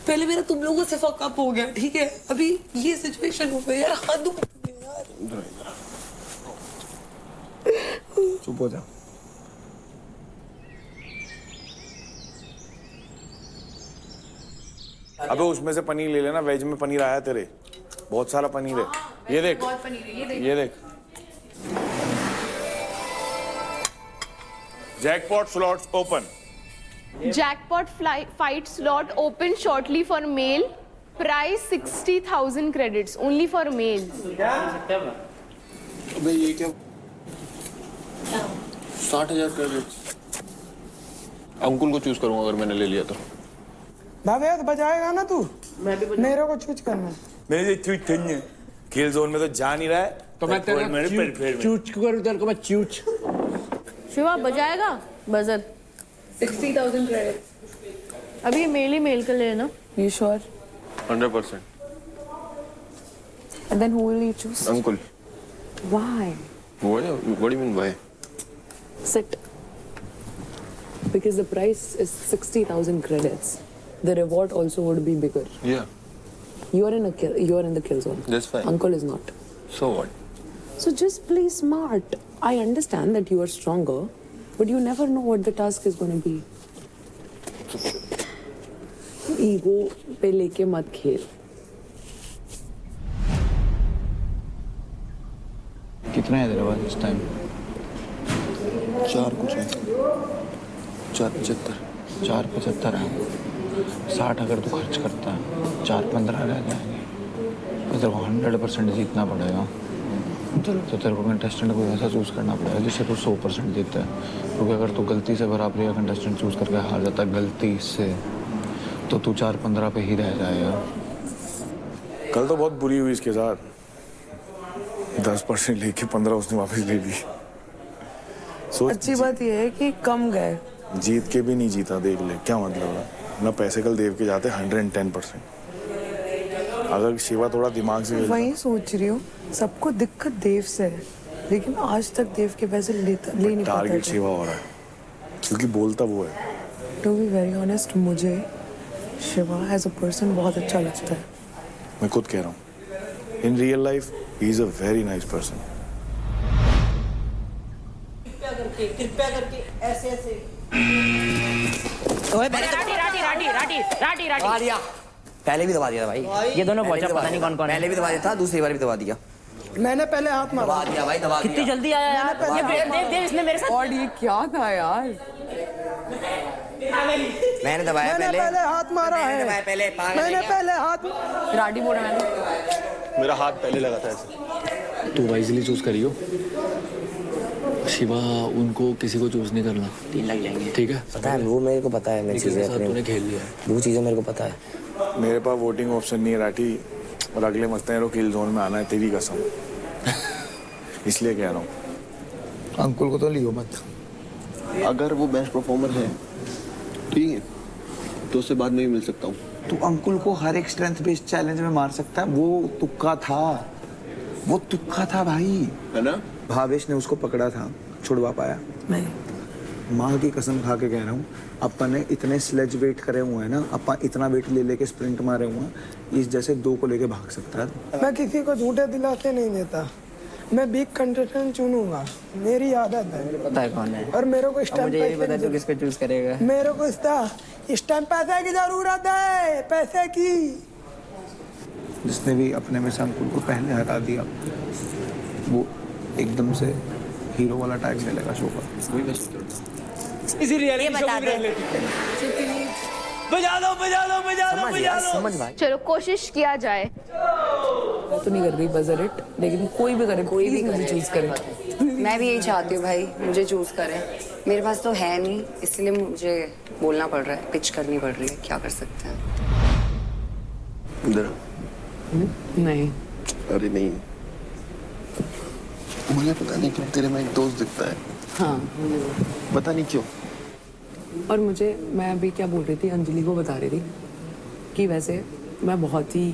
पहले मेरा तुम लोगों से फकअप हो गया, ठीक है। अभी ये सिचुएशन हो गई यार, हद हो गई यार। चुप हो जा। अबे उसमें से पनीर ले लेना, वेज में पनीर आया तेरे, बहुत सारा पनीर है। ये देख, ये देख। Jackpot slots open. Jackpot fight slot open shortly for male, price 60,000 credits only for male. अबे ये क्या? 60,000 क्रेडिट्स। अंकुल को चूज करूंगा अगर मैंने ले लिया तो। भाभी तो बजाएगा ना तू? मेरे को चूज करना। मेरे खेल जोन में तो जा नहीं रहा है, तो मैं तेरा चूच करूं, तेरे को मैं चूच। शिवा बजाएगा बजर। 60,000 credits। अभी ये मेल ही मेल कर लेना। You sure? 100%। And then who will you choose? Ankul. Why? What do you mean why? Sit. Because the price is 60,000 credits. The reward also would be bigger. Yeah, You're in the kill zone. that's fine. Uncle is not. So what? So just play smart. I understand that you are stronger, but you never know what the task is going to be. Ego पे लेके मत खेल. कितना है तेरे पास इस टाइम? 4 कुछ है, 475। 475 है। 60 अगर तू खर्च करता है, 4-15 रह जाएंगे। तो तेरे को 100% जीतना पड़ेगा। तो तेरे को कंटेस्टेंट को ऐसा चूज करना पड़ेगा जिससे तू 100% जीतता है। क्योंकि अगर तू गलती से बराबरी का कंटेस्टेंट चूज करके हार जाता है गलती से, तो तू 4-15 पे ही रह जाएगा। कल तो बहुत बुरी हुई इसके साथ, 10% लेके 15 उसने वापस ले ली। सोच, अच्छी बात यह है कि कम गए। जीत के भी नहीं जीता, देख ले क्या मतलब है ना। पैसे कल देव के जाते 110%। अगर शिवा थोड़ा दिमाग से वही सोच रही हूँ, सबको दिक्कत देव से है, लेकिन आज तक देव के पैसे ले नहीं पाता। टारगेट शिवा हो रहा है क्योंकि बोलता वो है। टू बी वेरी ऑनेस्ट, मुझे शिवा एज अ पर्सन बहुत अच्छा लगता है। मैं खुद कह रहा हूँ, in real life he is a very nice person. कृपया करके ऐसे ऐसे दबा दिया, पहले भी दबा दिया था भाई। ये दोनों पहुंचा, पता नहीं कौन कौन। पहले भी दबा दिया था, दूसरी बार भी दबा दिया। मैंने पहले हाथ मारा। दबा दिया भाई, दबा दिया। कितनी जल्दी आया यार। देव इसने मेरे साथ। और ये क्या था यार? मैंने दबाया पहले हाथ मारा है। पहले मैंने पहले हाथ। राडी बोल रहा है। मेरा हाथ पहले लगा था ऐसे। तू वाइजली चूज करियो शिवा, उनको किसी को चूज नहीं करना। 3 लग जाएंगे, ठीक है? पता है वो मेरे को पता है। मैं चीजें तूने खेल लिया है, वो चीजें मेरे को पता है। मेरे पास वोटिंग ऑप्शन नहीं है राठी, और अगले मस्ते को किल जोन में आना है, तेरी कसम। इसलिए कह रहा हूँ अंकुल को तो लियो मत। अगर वो बेस्ट परफॉर्मर है ठीक है तो उससे बाद में भी मिल सकता हूँ। तू अंकुल को हर एक स्ट्रेंथ बेस्ड चैलेंज में मार सकता है, वो तुक्का था, वो तुक्का था भाई, है ना? भावेश ने उसको पकड़ा था, छुड़वा पाया नहीं, माँ की कसम खा के कह रहा हूँ, अपन ने इतने स्लेज वेट करे हुए हैं ना, अपन इतना वेट ले लेके स्प्रिंट मारे हुए हैं, इस जैसे 2 को लेके भाग सकता है। मैं किसी को झूठे दिलासे नहीं देता, मैं बिग कंटेस्टेंट चुनूंगा, मेरी आदत है। पता है कौन है, और मेरे को इस टाइम मुझे ये भी पता तू किसको चूज करेगा। मेरे को इस टाइम पैसे की जरूरत है, पैसे की। जिसने भी अपने में से अंकुल को पहले हटा दिया, वो एकदम से हीरो वाला टैग ले लेगा शो का। वही मैं सोच रहा था। इसी रियलिटी शो की रियलिटी। बजा लो बजा लो बजा लो बजा लो। समझ भाई, चलो कोशिश किया जाए। मैं तो नहीं कर रही बजर इट, लेकिन कोई भी करे, कोई भी मुझे चूज करे। मैं भी यही चाहती हूँ भाई, मुझे चूज करें। मेरे पास तो है नहीं, इसलिए मुझे बोलना पड़ रहा है, पिच करनी पड़ रही है। क्या कर सकते हैं? इधर नहीं, अरे नहीं, मुझे पता नहीं क्यों तेरे में एक दोस्त दिखता है। हाँ मुझे पता नहीं क्यों। और मुझे, मैं अभी क्या बोल रही थी, अंजलि को बता रही थी कि वैसे मैं बहुत ही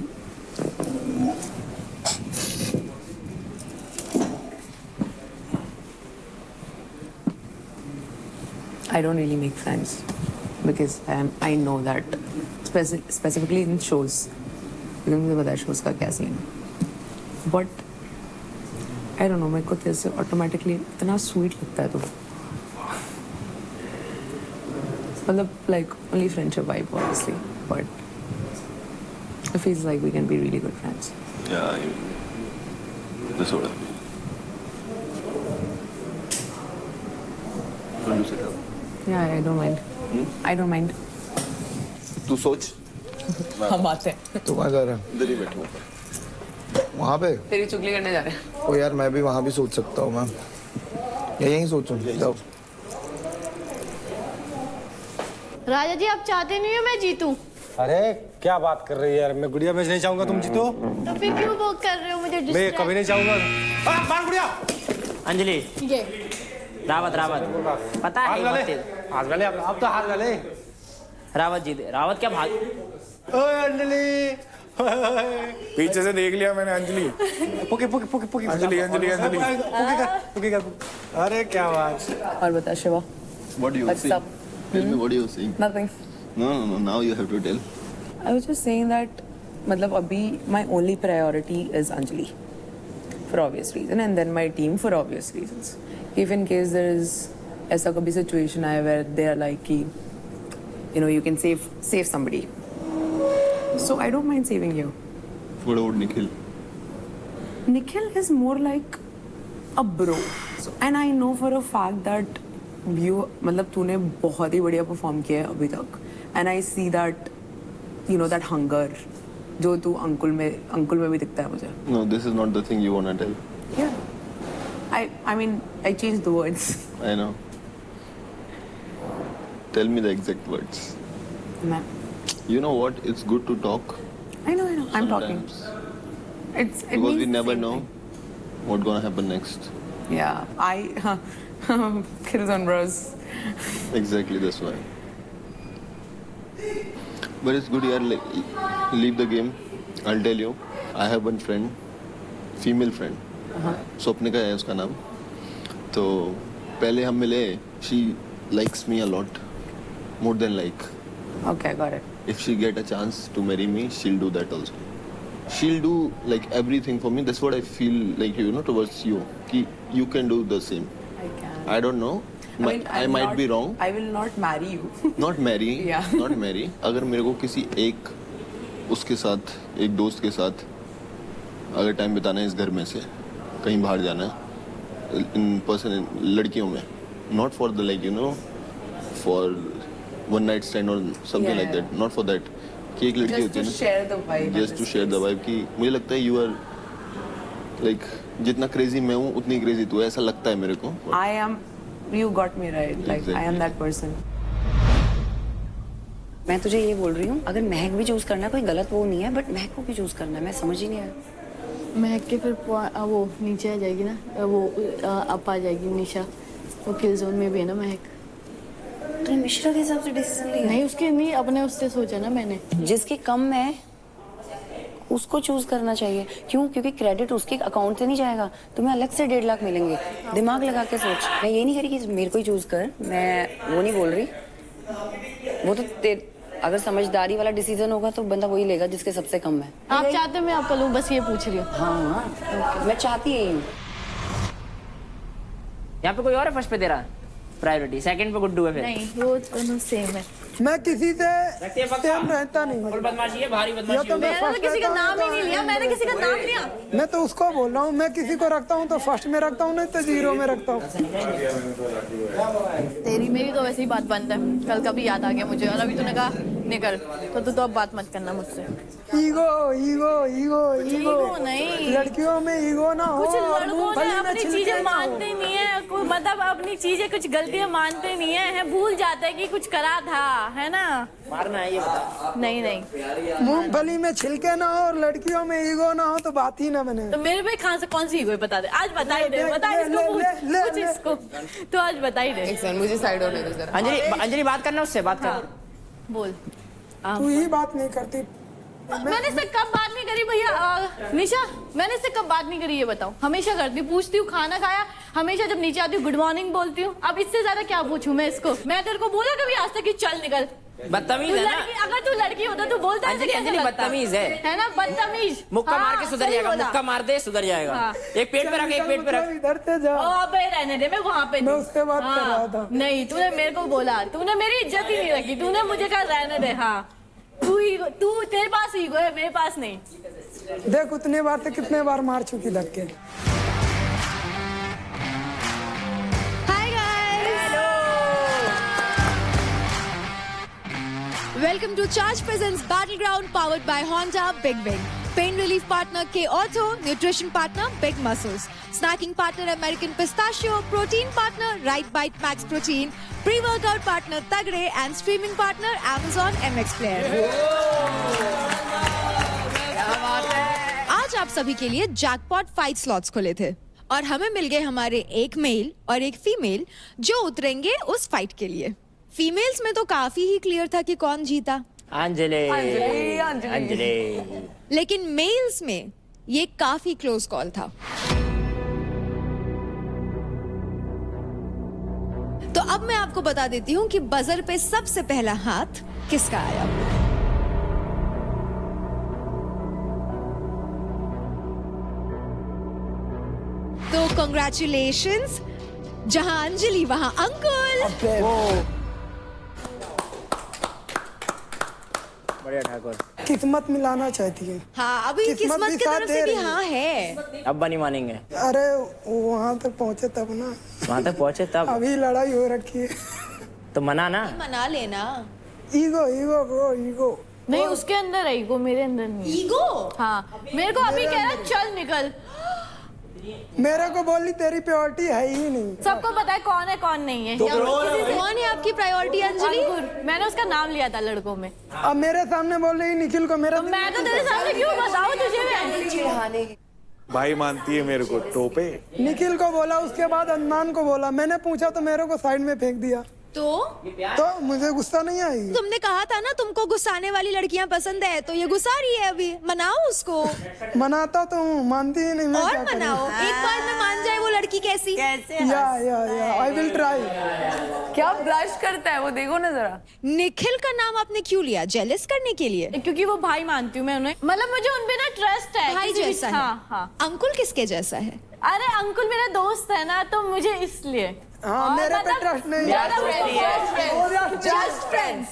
I don't really make friends because I know that specifically in shows, because मुझे पता है shows का क्या scene, but I don't know, मेरे को तेरे से ऑटोमेटिकली इतना स्वीट लगता है तो, मतलब like only friendship vibe obviously, but it feels like we can be really good friends. Yeah, this order. Don't you sit down? Yeah, I don't mind. I don't mind. तू सोच, हम आते हैं, तू कहाँ जा रहा है? इधर ही बैठूं। वहाँ पे? तेरी चुगली करने जा रहे हैं। ओ यार मैं भी वहाँ भी सोच सकता हूँ मैं, या यहीं सोचूं? जाओ। राजा जी आप चाहते नहीं हो मैं जीतूं? अरे क्या बात कर रही है यार, मैं गुड़िया मैच नहीं चाहूंगा तुम जीतो। तो फिर क्यों वो कर रहे हो मुझे मैं डिस्ट्रैक्ट? कभी नहीं चाहूंगा। मार गुड़िया। अंजलि, ये रावत पता है हाथ वाले अब तो हाथ वाले। रावत जीत, रावत क्या भाग। ओए अंजलि, पीछे से देख लिया मैंने अंजलि। पुकी पुकी पुकी पुकी अंजलि अंजलि अंजलि पुकी कर। अरे क्या बात। और बता Shiva, What do you what's say? up? Tell me what do you say? Nothing. No. Now you have to tell. I was just saying that, मतलब अभी my only priority is Anjali, for obvious reason, and then my team for obvious reasons. If in case there is ऐसा कभी situation आए where they are like कि, you know, you can save somebody. So I don't mind saving you. What about Nikhil? Nikhil is more like a bro, and I know for a fact that you, मतलब तूने बहुत ही बढ़िया perform किया है अभी तक, and I see that, you know, that hunger जो तू अंकुल में भी दिखता है मुझे. No, this is not the thing you wanna tell. Yeah, I mean I changed the words. I know. Tell me the exact words. मैं, You know what? It's good to talk. I know, I'm talking. sometimes. It Because we means never same know what's gonna happen next. thing. Yeah, Killzone Bros. Exactly, that's why. But it's good, yaar. Like, leave the game. I'll tell you. I have one friend, female friend. Swapnika है उसका नाम. तो पहले हम मिले. She likes me a lot, more than like. Okay, got it. If she get a chance to marry me, she'll do that also. She'll do like everything for me. That's what I feel like, you know, towards you. Ki you can do the same. I can. I don't know. I might be wrong. I will not marry you. Not marry. Yeah. Not marry. अगर मेरे को किसी एक उसके साथ, एक दोस्त के साथ अगर टाइम बिताना है इस घर में से कहीं बाहर जाना है इन पर्सन लड़कियों में, not for the like, you know, for one night stand or something like that. Not for that. कि एक लड़की होती है ना, share the vibe. just to share the vibe. कि मुझे लगता है you are like जितना crazy मैं हूँ उतनी crazy तू है, ऐसा लगता है मेरे को. I am. You got me right. Like I am that person. मैं तुझे ये बोल रही हूँ, अगर महक भी चूज करना कोई गलत वो नहीं है, बट महक को भी चूज करना है. मैं समझ ही नहीं आया. महक के फिर वो नीचे आ जाएगी ना, वो अप आ जाएगी निशा. वो किल जोन में भी है ना महक. तो मिश्रा के हिसाब से डिसीजन लिया नहीं, उसके नहीं, अपने उससे सोचा ना मैंने. जिसके कम है उसको चूज करना चाहिए. क्यों? क्योंकि क्रेडिट उसके अकाउंट से नहीं जाएगा, तुम्हें अलग से 1.5 लाख मिलेंगे. दिमाग लगा के सोच. मैं ये नहीं कह रही कि मेरे को ही चूज कर, मैं वो नहीं बोल रही. वो तो अगर समझदारी वाला डिसीजन होगा तो बंदा वही लेगा जिसके सबसे कम है. आप चाहते हो मैं आपका लूँ, बस ये पूछ रही हूँ. हाँ, मैं चाहती यही हूँ. यहाँ पे कोई और है फर्स्ट पे दे रहा प्रायोरिटी, सेकंड पे गुड्डू है फिर. नहीं, वो दोनों सेम है. मैं किसी से सेम रहता नहीं. और बदमाशी है, भारी बदमाशी है. मैंने तो किसी का नाम ही नहीं लिया. मैंने किसी का नाम लिया. मैं तो उसको बोल रहा हूँ, मैं किसी को रखता हूँ तो फर्स्ट में रखता हूँ, नहीं तो 0 में रखता हूँ. तेरी मेरी तो वैसे ही बात बंद है. कल का भी याद आ गया मुझे, और अभी तूने कहा निकल, तो तू अब बात मत करना मुझसे. ईगो ईगो ईगो ईगो नहीं, लड़कियों में ईगो ना हो. कुछ लड़कों ने अपनी चीजें मानते नहीं है, मतलब अपनी चीजें कुछ गलतियां मानते नहीं है, भूल जाते हैं कि कुछ करा था, है ना. मारना है ये बता. नहीं नहीं, मूंगफली में छिलके ना हो और लड़कियों में ईगो ना हो तो बात ही ना बने. तो मेरे पे कौन सी ईगो है बता दे. आज बता ही दे, बता इसको, पूछ इसको. तो आज बता ही दे. मुझे साइड होने दो जरा. अंजलि बात करना उससे, बात कर. बोल. तू ही बात नहीं करती. मैंने इससे कब बात नहीं करी भैया. निशा, मैंने इससे कब बात नहीं करी ये बताओ. हमेशा करती हूँ, पूछती हूँ खाना खाया, हमेशा जब नीचे आती हूँ गुड मॉर्निंग बोलती हूँ. अब इससे ज्यादा क्या पूछूं मैं इसको. मैं तेरे को बोला कभी आज तक कि चल निकल. बदतमीज है ना. अगर तू लड़की होता तो बोलता है. अंजलि बदतमीज है ना, बदतमीज. मुक्का मार के सुधर जाएगा. मुक्का मार दे सुधर जाएगा. एक पेट पे रख, एक पेट पे रख. इधर से जा. अबे रहने दे, मैं वहाँ पे मैं उससे बात कर रहा था. नहीं, तूने मेरे को बोला, तूने मेरी इज्जत ही नहीं रखी. तूने मुझे कहा रहने दे. हाँ, तू तेरे पास ईगो है, मेरे पास नहीं. देख उतने बार से कितने बार मार चुकी धक्के. Hi guys, welcome to charge presents battle ground powered by Honda big big. Pain relief partner K Ortho, nutrition partner Big Muscles, snacking partner American Pistachio, protein partner Right Bite Max Protein, pre-workout partner Tagre and streaming partner Amazon MX Player. आज आप सभी के लिए जैकपॉट 5 स्लॉट्स खुले थे और हमें मिल गए हमारे एक मेल और एक फीमेल जो उतरेंगे उस फाइट के लिए. फीमेल्स में तो काफी ही क्लियर था कि कौन जीता. अंजलि. लेकिन मेल्स में ये काफी क्लोज कॉल था. तो अब मैं आपको बता देती हूँ कि बजर पे सबसे पहला हाथ किसका आया. तो कंग्रेचुलेशंस. जहां अंजलि वहां अंकुल. बढ़िया ठाकुर. किस्मत मिलाना चाहती है. हाँ, अभी किस्मत की तरफ से भी हाँ है. अब नहीं मानेंगे. अरे वहाँ तक पहुँचे तब ना. वहाँ तक पहुँचे तब. अभी लड़ाई हो रखी है. तो मना ना. मना लेना. Ego ego bro ego. नहीं, उसके अंदर है ईगो, मेरे अंदर नहीं. ईगो? हाँ, मेरे को अभी कह रहा चल निकल. मेरे को बोली तेरी प्रायोरिटी है ही नहीं। सबको पता है कौन नहीं है। कौन है आपकी प्रायोरिटी अंजलि? मैंने उसका नाम लिया था लड़कों में। अब मेरे सामने बोल रही निखिल को मेरा। मैं तो तेरे सामने क्यों बताऊं तुझे? भाई मानती है मेरे को टोपे। निखिल को बोला, उसके बाद अदनान को बोला। मैंने पूछा तो मेरे को साइड में फेंक दिया। तो मुझे गुस्सा नहीं आई। तुमने कहा था ना तुमको गुस्साने वाली लड़कियां पसंद है, तो ये गुस्सा रही है अभी। मनाओ उसको। मनाता तो हूँ, मानती ही नहीं। और मनाओ, एक बार में मान जाए वो लड़की कैसी। या आई विल ट्राई। क्या ब्लश करता है वो, देखो ना जरा। निखिल का नाम आपने क्यों लिया? जेलस करने के लिए? क्योंकि वो भाई मानती हूँ मैं उन्हें, मतलब मुझे उन पे ना ट्रस्ट है। भाई जैसा है। हाँ। अंकुल किसके जैसा है? अरे अंकुल मेरा दोस्त है ना, तो मुझे इसलिए। हाँ, मेरे पे ट्रस्ट नहीं है। Just friends.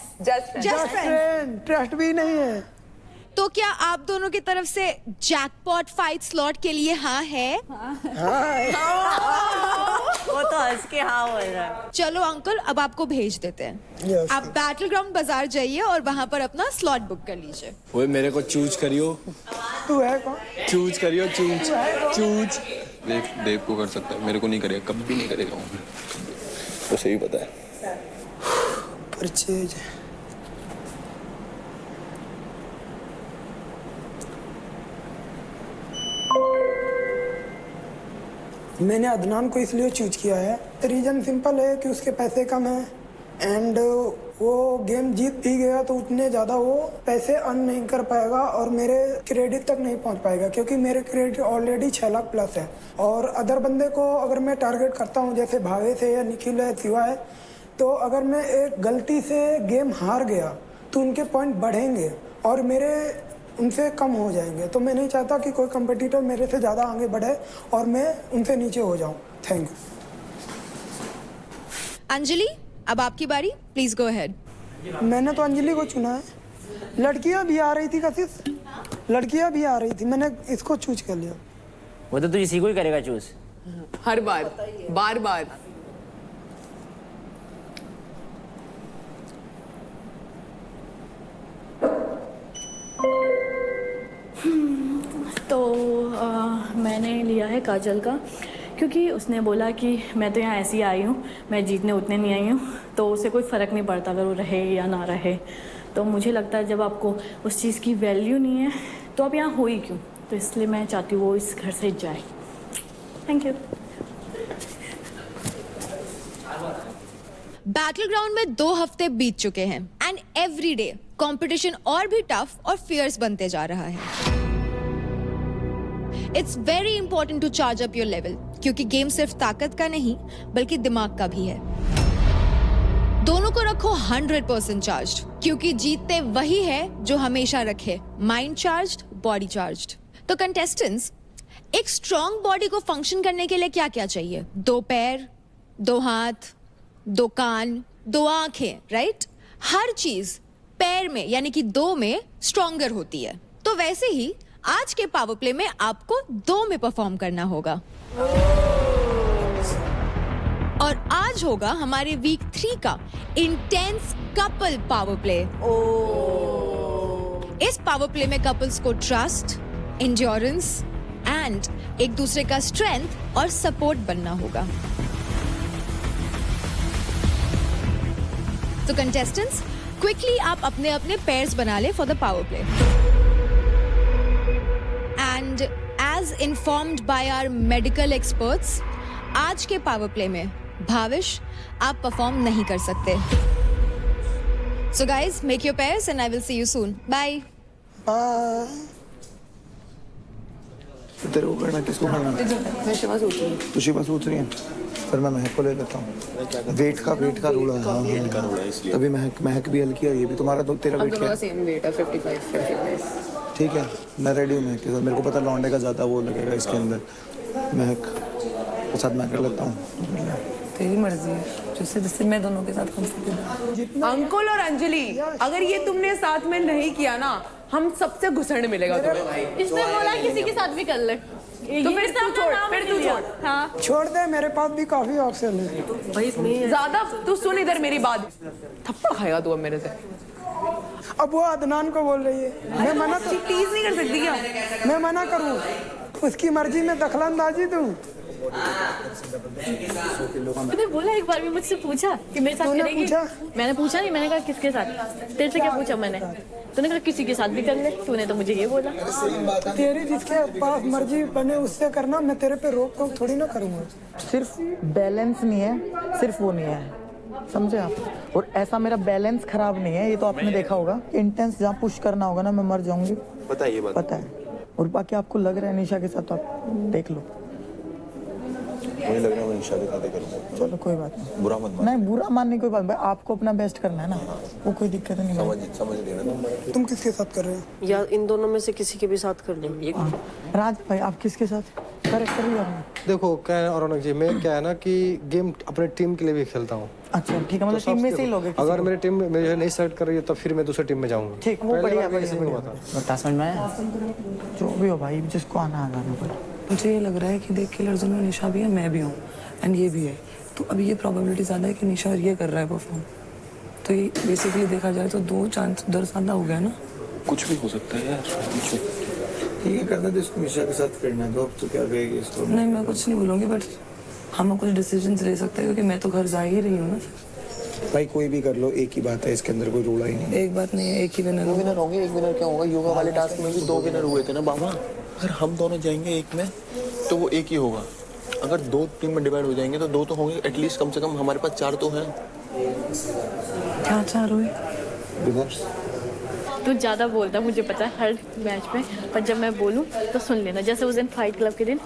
ट्रस्ट भी नहीं है। तो क्या आप दोनों की तरफ से जैकपॉट फाइट स्लॉट के लिए हाँ है? वो तो हंस के हाँ बोल रहा है। चलो अंकल, अब आपको भेज देते हैं। आप बैटल ग्राउंड बाजार जाइए और वहाँ पर अपना स्लॉट बुक कर लीजिए। ओए मेरे को चूज करियो। तू है कौन? चूज करियो, चूज। देव को कर सकता है, मेरे को नहीं करेगा, कभी नहीं करेगा वो। तो सही पता है। परचेज मैंने अदनान को इसलिए चूज किया है। रीजन सिंपल है कि उसके पैसे कम हैं एंड वो गेम जीत भी गया तो उतने ज़्यादा वो पैसे अर्न नहीं कर पाएगा और मेरे क्रेडिट तक नहीं पहुंच पाएगा, क्योंकि मेरे क्रेडिट ऑलरेडी 6 लाख प्लस है। और अदर बंदे को अगर मैं टारगेट करता हूं, जैसे भावेश है या निखिल है, शिवा है, तो अगर मैं एक गलती से गेम हार गया तो उनके पॉइंट बढ़ेंगे और मेरे उनसे कम हो जाएंगे। तो मैं नहीं चाहता कि कोई कंपटीटर मेरे से ज़्यादा आगे बढ़े और मैं उनसे नीचे हो जाऊँ। Thank you. अंजलि, अब आपकी बारी, प्लीज गो अहेड। मैंने तो अंजलि को चुना है। लड़कियां भी आ रही थी कशिश, लड़कियां भी आ रही थी, मैंने इसको चूज कर लिया। वो तो तू इसी को ही करेगा चूज हर बार, बार बार। तो मैंने लिया है काजल का, क्योंकि उसने बोला कि मैं तो यहाँ ऐसी आई हूँ, मैं जीतने उतने नहीं आई हूँ, तो उसे कोई फ़र्क नहीं पड़ता अगर वो रहे या ना रहे। तो मुझे लगता है जब आपको उस चीज़ की वैल्यू नहीं है तो आप यहाँ हो ही क्यों। तो इसलिए मैं चाहती हूँ वो इस घर से जाए। Thank you. बैटल ग्राउंड में 2 हफ्ते बीत चुके हैं एंड एवरी डे कंपटीशन और भी टफ और फियर्स बनते जा रहा है। It's very important to charge up your level, क्योंकि गेम सिर्फ ताकत का नहीं बल्कि दिमाग का भी है। दोनों को रखो 100% चार्ज्ड, क्योंकि जीतते वही है जो हमेशा रखे माइंड चार्ज्ड, बॉडी चार्ज्ड। तो कंटेस्टेंट्स, एक स्ट्रॉन्ग बॉडी को फंक्शन करने के लिए क्या क्या चाहिए? 2 पैर, 2 हाथ, 2 कान, 2 आंखें, राइट? हर चीज पैर में यानी कि 2 में स्ट्रॉन्गर होती है। तो वैसे ही आज के पावर प्ले में आपको 2 में परफॉर्म करना होगा। और आज होगा हमारे वीक 3 का इंटेंस कपल पावर प्ले। इस पावर प्ले में कपल्स को ट्रस्ट, एंड्योरेंस एंड एक दूसरे का स्ट्रेंथ और सपोर्ट बनना होगा। तो कंटेस्टेंट्स, क्विकली आप अपने अपने पेयर्स बना ले for the power play. And as informed by our medical experts, आज के पावर प्ले में भाविश आप परफॉर्म नहीं कर सकते। So guys, make your pairs and I will see you soon. Bye. तेरे को करना, किसको करना? मैं शिवा सोच रही हूँ। तू शिवा सोच रही है? फिर मैं महक को ले लेता हूँ। वेट का रूल है। हाँ, तभी महक भी हल्की है, ये भी तुम्हारा तो तेरा वेट क्या है? सेम वेट है, 55। ठीक है, मैं रेडी हूँ महक के साथ। मेरे को पता लौंडे का ज़्यादा वो लगेगा इसके अंदर। महक के साथ मैं कर लेता हूँ। तेरी मर्जी है, जिससे मैं दोनों के साथ कंफर्टेबल। अंकुल और अंजलि, अगर ये तुमने साथ में नहीं किया ना, हम सबसे घुसड़ मिलेगा तुम्हें। इसने बोला किसी के साथ भी कर ले, तो फिर तू छोड़, फिर तू छोड़। हाँ, छोड़ दे, मेरे पास भी काफी ऑप्शन है। ज्यादा तू सुन इधर मेरी बात, थप्पड़ खाएगा तू अब मेरे से। अब वो अदनान को बोल रही है, मैं मना तो टीज नहीं कर सकती क्या? मैं मना करूँ? उसकी मर्जी में दखलंदाजी दूं? तूने बोला एक बार भी मुझसे पूछा कि मेरे साथ तूने करेगी? पूछा? मैंने पूछा नहीं, मैंने कहा किसके साथ? तेरे से क्या पूछा मैंने? तूने कहा किसी के साथ भी कर ले, तूने तो मुझे ये बोला। तेरी जिसके पास मर्जी बने उससे करना, मैं तेरे पे रोक टोक थोड़ी ना करूंगा। सिर्फ बैलेंस नहीं है, सिर्फ वो नहीं है, समझे आप? और ऐसा मेरा बैलेंस खराब नहीं है, ये तो आपने देखा होगा। इंटेंस जहाँ पुश करना होगा ना, मैं मर जाऊंगी, पता है ये बात? पता है। और बाकी आपको लग रहा है निशा के साथ, तो आप देख लो। मुझे लग रहा है मैं निशा के साथ ही करूंगा। चलो कोई बात नहीं, बुरा मत मान। नहीं बुरा मानने की कोई बात, भाई आपको अपना बेस्ट करना है ना, वो कोई दिक्कत नहीं है। समझ लेना तुम किसके साथ कर रहे हो? या इन दोनों में से किसी के भी साथ कर लो। राज भाई आप किसके साथ करेक्ट कर लिया? देखो क्या है रौनक जी, मैं क्या है ना कि गेम अपने टीम के लिए भी खेलता हूँ। अच्छा ठीक है, मतलब टीम में से ही लोगे? अगर मेरी टीम मुझे नहीं सेलेक्ट कर रही है तो फिर मैं दूसरी टीम में जाऊंगा। ठीक, वो बढ़िया बढ़िया। बता समझ में आया? जो भी हो भाई, जिसको आना आ जाना पर। मुझे ये लग रहा है कि देख के लड़जन में निशा भी है, मैं भी हूँ, एंड ये भी है। तो अभी ये प्रोबेबिलिटी ज़्यादा है कि निशा ये कर रहा है परफॉर्म। तो ये बेसिकली देखा जाए तो 2 चांस दरसाना हो गया ना। कुछ भी हो सकता है यार, कुछ भी। ठीक है, करना तो इसको निशा के साथ करना है, तो अब तो क्या कहेगी इसको? नहीं मैं कुछ नहीं बोलूँगी, बट हम कुछ डिसीजंस ले सकते हैं, क्योंकि मैं तो घर जा ही रही हूँ ना। भाई कोई भी कर लो, एक ही बात है, इसके अंदर कोई रोड़ा ही नहीं। एक बात नहीं है, एक ही विनर विनर होंगे। एक विनर क्या होगा? योगा वाले टास्क में भी 2 विनर हुए थे ना बाबा। अगर हम दोनों जाएंगे एक में तो वो एक ही होगा। अगर 2 टीम में डिवाइड हो जाएंगे तो 2 तो होंगे एटलीस्ट, कम से कम हमारे पास 4 तो हैं। क्या चाह रहे विनर्स तू ज़्यादा बोलता मुझे पता है हर मैच में, पर जब मैं बोलूँ तो सुन लेना। जैसे उस दिन फाइट क्लब के दिन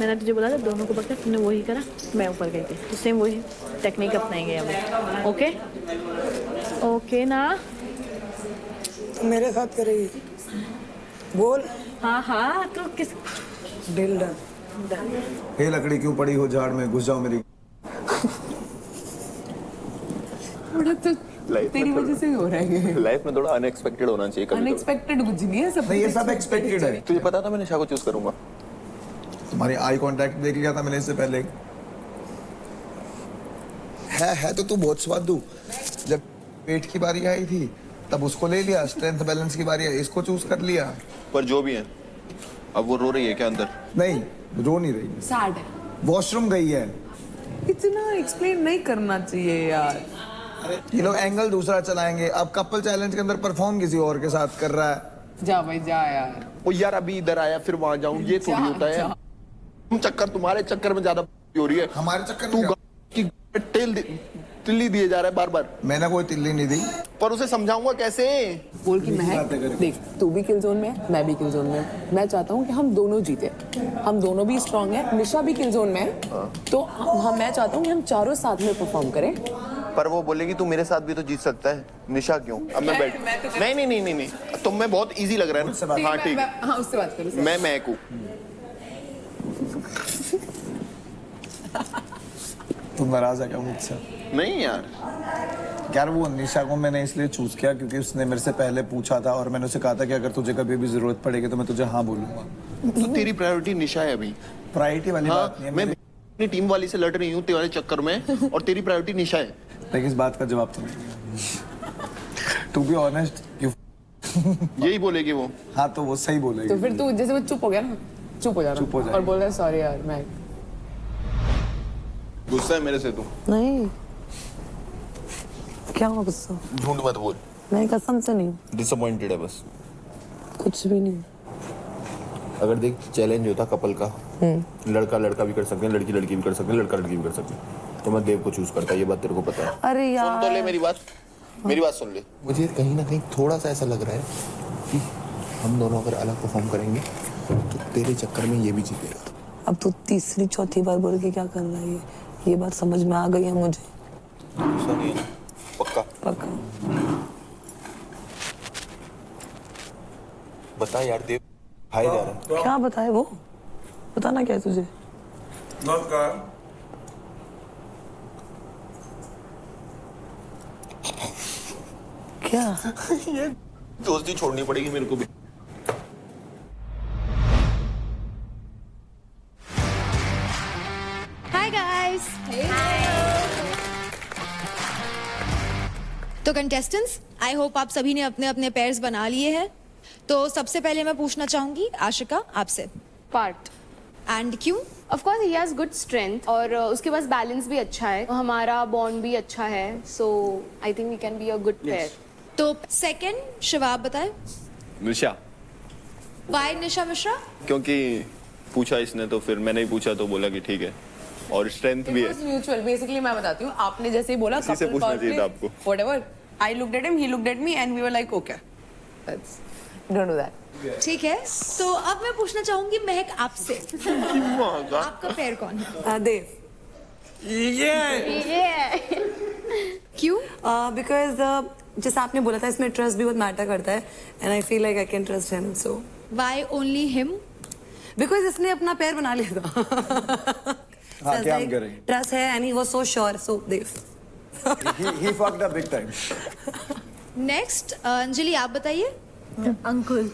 मैंने तुझे बोला था दोनों को पकड़, तुमने वही करा, मैं ऊपर गई थी, तो सेम वही टेक्निक अपनाएंगे हमें। ओके ओके ना? मेरे साथ करेगी? बोल। हाँ हाँ, तो किस डील डन। ये लकड़ी क्यों पड़ी हो झाड़ में, घुस जाओ मेरी। तो तेरी वजह से हो रहा है। लाइफ में थोड़ा अनएक्सपेक्टेड होना चाहिए कभी। अनएक्सपेक्टेड कुछ नहीं है, सब नहीं ये सब एक्सपेक्टेड है। तुझे पता था मैं निशा को चूज करूंगा? तुम्हारी आई कांटेक्ट देख लिया था मैंने इससे पहले। है तो तू बहुत स्वादु। जब पेट की बारी आई थी तब उसको ले लिया, स्ट्रेंथ बैलेंस की बारी आई इसको चूज कर लिया। पर जो भी है, अब वो रो रही है क्या अंदर? नहीं रो नहीं रही, सैड है। वॉशरूम गई है। इतना एक्सप्लेन नहीं करना चाहिए यार। ये लोग एंगल दूसरा चलाएंगे। अब कपल चैलेंज के अंदर परफॉर्म किसी और के साथ कर रहा है। जा भाई जा यार। ओ यार अभी इधर आया फिर वहां जाऊं, ये थोड़ी होता है। तुम चक्कर, तुम्हारे चक्कर में ज्यादा हो रही है। हमारे चक्कर तू में की तिल्ली दिए जा रहा है बार बार। मैंने कोई तिल्ली नहीं दी। पर उसे समझाऊंगा कैसे? बोल कि महक देख, तू भी किल जोन में है, मैं भी किल जोन में हूं। मैं चाहता हूं कि हम दोनों जीते, हम दोनों भी स्ट्रांग हैं, निशा भी किल जोन में है, तो हम मैं चाहता हूं कि हम चारों साथ में परफॉर्म करें। पर वो बोलेगी तू मेरे साथ भी तो जीत सकता है। निशा क्यों? अब मैं बैठ नहीं, तुम में बहुत इजी लग रहा है ना। हाँ ठीक है, हाँ उससे बात करो। मैं महक हूँ। तुम नाराज है क्या मुझसे? नहीं यार, यार वो निशा को मैंने इसलिए चूज किया क्योंकि उसने मेरे से पहले पूछा था और मैंने उसे कहा था कि अगर तुझे कभी भी जरूरत पड़ेगी तो मैं तुझे हाँ बोलूंगा। तो तेरी प्रायोरिटी निशा है अभी। प्रायोरिटी वाली हाँ, बात नहीं है। मैं अपनी टीम वाली से लड़ रही हूँ तुम्हारे चक्कर में, और तेरी प्रायोरिटी निशा है। लेकिन इस बात का जवाब तो नहीं। टू बी ऑनेस्ट यही बोलेगी वो। हाँ तो वो सही बोलेगी। तो फिर तू जैसे वो चुप हो गया ना, चुप हो जा और बोल रहा है सॉरी यार। मैं गुस्सा है मेरे से तू? नहीं, क्या हुआ गुस्सा? झूठ मत बोल। नहीं कसम से नहीं, डिसअपॉइंटेड है बस। कुछ भी नहीं। अगर देख चैलेंज होता कपल का, लड़का लड़का भी कर सकते हैं, लड़की लड़की भी कर सकते हैं, लड़का लड़की भी कर सकते हैं, तो मैं देव को चूज करता। ये बात तेरे को पता है? अरे यार सुन तो ले मेरी बात, मेरी बात सुन ले। मुझे कहीं ना कहीं थोड़ा सा ऐसा लग रहा है कि हम दोनों अगर अलग परफॉर्म करेंगे तो तेरे चक्कर में ये भी जीतेगा। अब तो तीसरी चौथी बार बोल के क्या कर रहा है ये बात समझ में आ गई है मुझे। गुस्सा नहीं है? पक्का? पक्का। बता यार देव, हाय जा रहा है। क्या बताए वो? बताना क्या है तुझे? क्या? ये दोस्ती छोड़नी पड़ेगी मेरे को भी। Hi guys. तो कंटेस्टेंट्स, आई होप आप सभी ने अपने अपने पेयर्स बना लिए हैं। तो सबसे पहले मैं पूछना चाहूंगी आशिका आपसे पार्ट। एंड क्यों? Of course he has good strength और उसके पास बैलेंस भी अच्छा है, हमारा बॉन्ड भी अच्छा है, so I think we can be a good pair. तो सेकंड शिवा आप बताएं। निशा, वाई निशा मिश्रा? क्योंकि पूछा इसने तो फिर मैंने ही पूछा तो बोला कि ठीक है, और स्ट्रेंथ भी है। Mutual basically. मैं बताती हूँ, आपने जैसे ही बोला इसी से पूछना चाहिए था आपको। Whatever, I looked at him, he looked at me and we were like okay, that's don't do that. ठीक है, तो अब मैं पूछना चाहूंगी महक आपसे, आपका पेयर कौन है? देव। क्यों? बिकॉज जैसा आपने बोला था इसमें ट्रस्ट भी बहुत मैटर करता है and I feel like I can trust him, so why only him? Because इसने अपना पैर बना लिया था। हाँ, क्या हम करें? ट्रस्ट है and he was so sure, so Dev. He fucked up big time. Next Anjali आप बताइए। अंकुल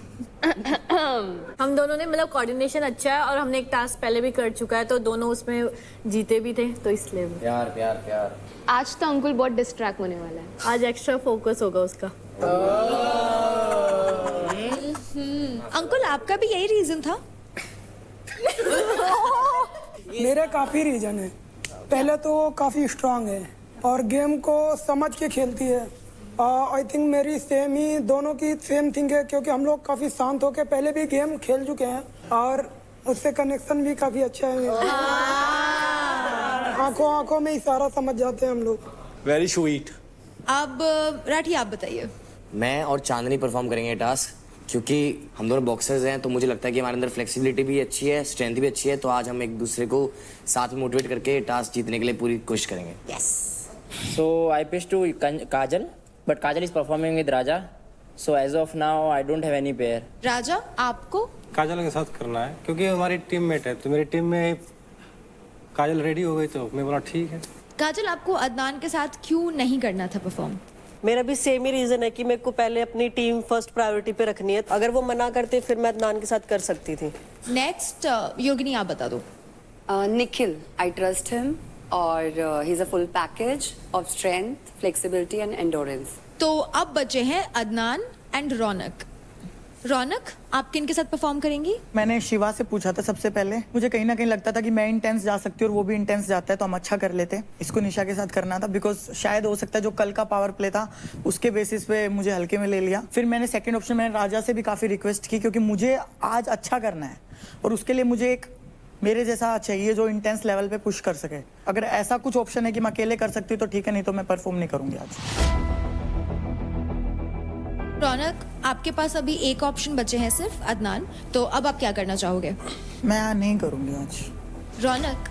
हम दोनों ने मतलब कोऑर्डिनेशन अच्छा है और हमने एक टास्क पहले भी कर चुका है, तो दोनों उसमें जीते भी थे, तो इसलिए प्यार प्यार प्यार। आज तो अंकुल बहुत डिस्ट्रैक्ट होने वाला है, आज एक्स्ट्रा फोकस होगा उसका। अंकुल आपका भी यही रीजन था? मेरे काफ़ी रीजन है। पहले तो वो काफ़ी स्ट्रांग है और गेम को समझ के खेलती है। आई थिंक मेरी सेम ही, दोनों की सेम थिंग है, क्योंकि हम लोग काफ़ी शांत होकर पहले भी गेम खेल चुके हैं और उससे कनेक्शन भी काफ़ी अच्छा है। आंखों आंखों में इशारा समझ जाते हैं हम लोग। Very sweet. अब राठी आप बताइए। मैं और चांदनी परफॉर्म करेंगे टास्क, क्योंकि हम दोनों बॉक्सर्स हैं, तो मुझे लगता है कि हमारे अंदर फ्लेक्सिबिलिटी भी अच्छी है, स्ट्रेंथ भी अच्छी है, तो आज हम एक दूसरे को साथ में मोटिवेट करके टास्क जीतने के लिए पूरी कोशिश करेंगे। Yes. So I pitched to Kajal, but Kajal is performing with Raja. So as of now, I don't have any pair. राजा आपको? काजल के साथ करना है क्योंकि हमारी टीममेट है, तो मेरी टीम में काजल रेडी हो गई तो मैं बोला ठीक है। काजल आपको अदनान के साथ क्यों नहीं करना था परफॉर्म? मेरा भी सेम ही रीजन है कि मेरे को पहले अपनी टीम फर्स्ट प्रायोरिटी पे रखनी है। अगर वो मना करते फिर मैं अदनान के साथ कर सकती थी। नेक्स्ट योगिनी आप बता दो। निखिल, आई ट्रस्ट हिम और he is a full package of strength, flexibility and endurance. तो अब बचे हैं अदनान एंड रौनक। रौनक आप किन के साथ परफॉर्म करेंगी? मैंने शिवा से पूछा था सबसे पहले, मुझे कहीं ना कहीं लगता था कि मैं इंटेंस जा सकती हूँ और वो भी इंटेंस जाता है, तो हम अच्छा कर लेते। इसको निशा के साथ करना था, बिकॉज शायद हो सकता है जो कल का पावर प्ले था उसके बेसिस पे मुझे हल्के में ले लिया। फिर मैंने सेकंड ऑप्शन मैंने राजा से भी काफी रिक्वेस्ट की, क्योंकि मुझे आज अच्छा करना है और उसके लिए मुझे एक मेरे जैसा चाहिए जो इंटेंस लेवल पे पुश कर सके। अगर ऐसा कुछ ऑप्शन है कि मैं अकेले कर सकती हूँ तो ठीक है, नहीं तो मैं परफॉर्म नहीं करूंगी आज। रौनक आपके पास अभी एक ऑप्शन बचे हैं सिर्फ, अदनान, तो अब आप क्या करना चाहोगे? मैं नहीं करूंगी आज। रौनक,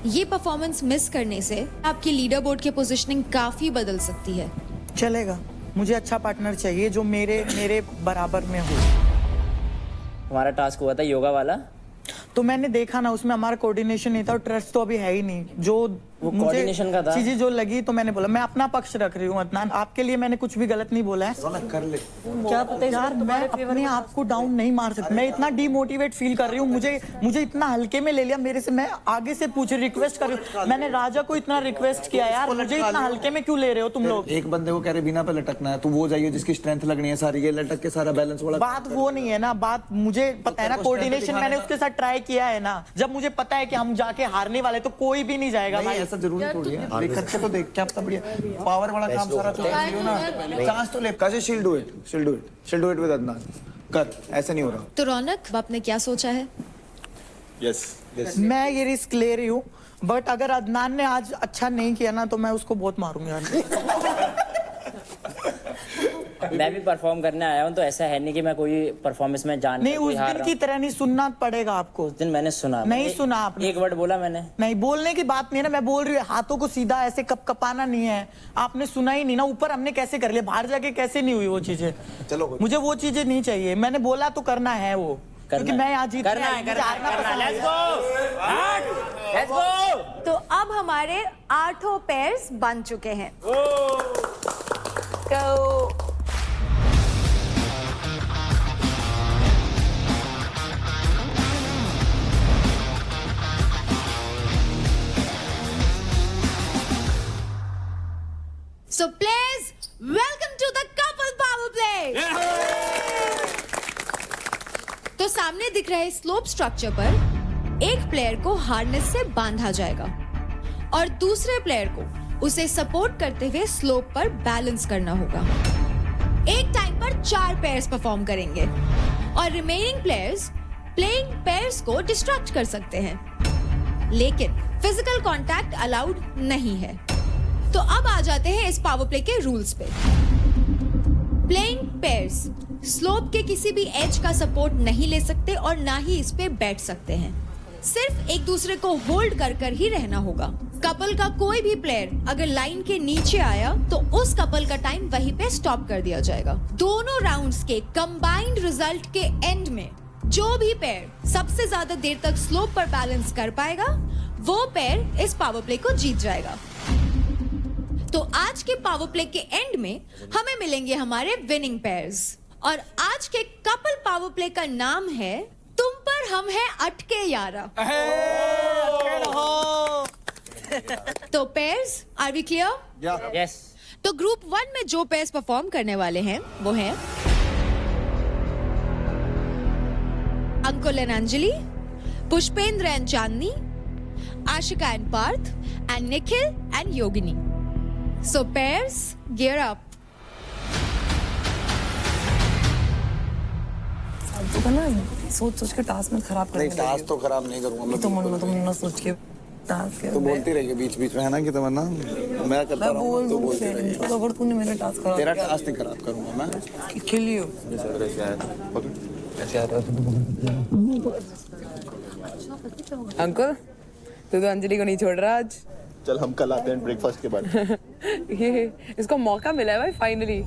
ये परफॉर्मेंस मिस करने से आपकी लीडर बोर्ड की पोजीशनिंग काफी बदल सकती है। चलेगा, मुझे अच्छा पार्टनर चाहिए जो मेरे बराबर में हो। हमारा टास्क हुआ था योगा वाला, तो मैंने देखा ना उसमें हमारा कोऑर्डिनेशन नहीं था और ट्रस्ट तो अभी है ही नहीं। जो वो कोऑर्डिनेशन का था, चीजें जो लगी तो मैंने बोला मैं अपना पक्ष रख रही हूँ। अदनान, आपके लिए मैंने कुछ भी गलत नहीं बोला है। कर ले। क्या पता यार, मैं अपने आप को डाउन नहीं मार सकती। मैं इतना डीमोटिवेट फील कर रही हूँ, मुझे इतना हल्के में ले लिया मेरे से। मैं आगे से पूछ रिक्वेस्ट कर रही हूँ, मैंने राजा को इतना रिक्वेस्ट किया यार, मुझे इतना हल्के में क्यों ले रहे हो तुम लोग? एक बंदे को कह रहे बिना पे लटकना है, तो वो जाइए जिसकी स्ट्रेंथ लगनी है सारी, ये लटक के सारा बैलेंस वाला। बात वो नहीं है ना, बात मुझे पता है ना, कोऑर्डिनेशन मैंने उसके साथ ट्राई किया है ना। जब मुझे पता है कि हम जाके हारने वाले तो कोई भी नहीं जाएगा भाई। ऐसा जरूरी थोड़ी है। देख करके तो देख, क्या पता बढ़िया पावर वाला काम सारा तो लियो ना, चांस तो ले। काजी शील डू इट विद अदनान, कर, ऐसे नहीं हो रहा। तो रौनक आपने क्या सोचा है? यस, मैं ये रिस्क ले रही हूँ, बट अगर अदनान ने आज अच्छा नहीं किया ना तो मैं उसको बहुत मारूंगी। मैं भी परफॉर्म करने आया हूँ, तो ऐसा है नहीं कि मैं कोई परफॉर्मेंस में जान नहीं, उस दिन की तरह नहीं, सुनना पड़ेगा आपको। उस दिन मैंने सुना नहीं सुना आपने? एक वर्ड बोला मैंने। नहीं, बोलने की बात नहीं है ना, मैं बोल रही हूँ हाथों को सीधा ऐसे कपाना नहीं है। आपने सुना ही नहीं ना, ऊपर हमने कैसे कर लिया, बाहर जाके कैसे नहीं हुई वो चीजें। चलो, मुझे वो चीजें नहीं चाहिए, मैंने बोला तो करना है वो, क्योंकि मैं आज करना है। Let's go! तो अब हमारे 8 पेयर्स बन चुके हैं। तो So please welcome to the couple power play. तो सामने दिख रहे स्लोप स्ट्रक्चर पर एक प्लेयर को हार्नेस से बांधा जाएगा और दूसरे प्लेयर को उसे सपोर्ट करते हुए स्लोप पर बैलेंस करना होगा। एक टाइम पर 4 पेयर्स परफॉर्म करेंगे और रिमेनिंग प्लेयर्स प्लेइंग पेयर्स को डिस्ट्रैक्ट कर सकते हैं, लेकिन फिजिकल कांटेक्ट अलाउड नहीं है। तो अब आ जाते हैं इस पावर प्ले के रूल्स पे। प्लेइंग पेयर्स स्लोप के किसी भी एज का सपोर्ट नहीं ले सकते और ना ही इस पे बैठ सकते हैं। सिर्फ एक दूसरे को होल्ड कर ही रहना होगा। कपल का कोई भी प्लेयर अगर लाइन के नीचे आया तो उस कपल का टाइम वहीं पे स्टॉप कर दिया जाएगा। दोनों राउंड्स के कंबाइंड रिजल्ट के एंड में जो भी पेयर सबसे ज्यादा देर तक स्लोप पर बैलेंस कर पाएगा वो पेयर इस पावर प्ले को जीत जाएगा। तो आज के पावर प्ले के एंड में हमें मिलेंगे हमारे विनिंग पेयर्स और आज के कपल पावर प्ले का नाम है तुम पर हम है अटके यारा। तो pairs, are we clear? Yes. तो ग्रुप 1 में जो पेयर्स परफॉर्म करने वाले हैं वो हैं Ankul and Anjali, Pushpendra and Chandni, Ashika and Parth, and Nikhil and Yogini. So pairs, gear up. तो ना सोच के टास्क में खराब कर नहीं, टास्क तो खराब नहीं करूंगा मैं। तुम ना सोच के टास्क तो बोलती रहिए बीच में है ना कि तमन्ना मैं करता रहूं तो बोलती रहिए। तो अगर तूने मेरा टास्क खराब तेरा टास्क नहीं खराब करूंगा मैं। Kill you. अंकल तू तो अंजलि को नहीं छोड़ रहा आज। चल हम कल आते हैं ब्रेकफास्ट के बाद। ये इसको मौका मिला है भाई फाइनली।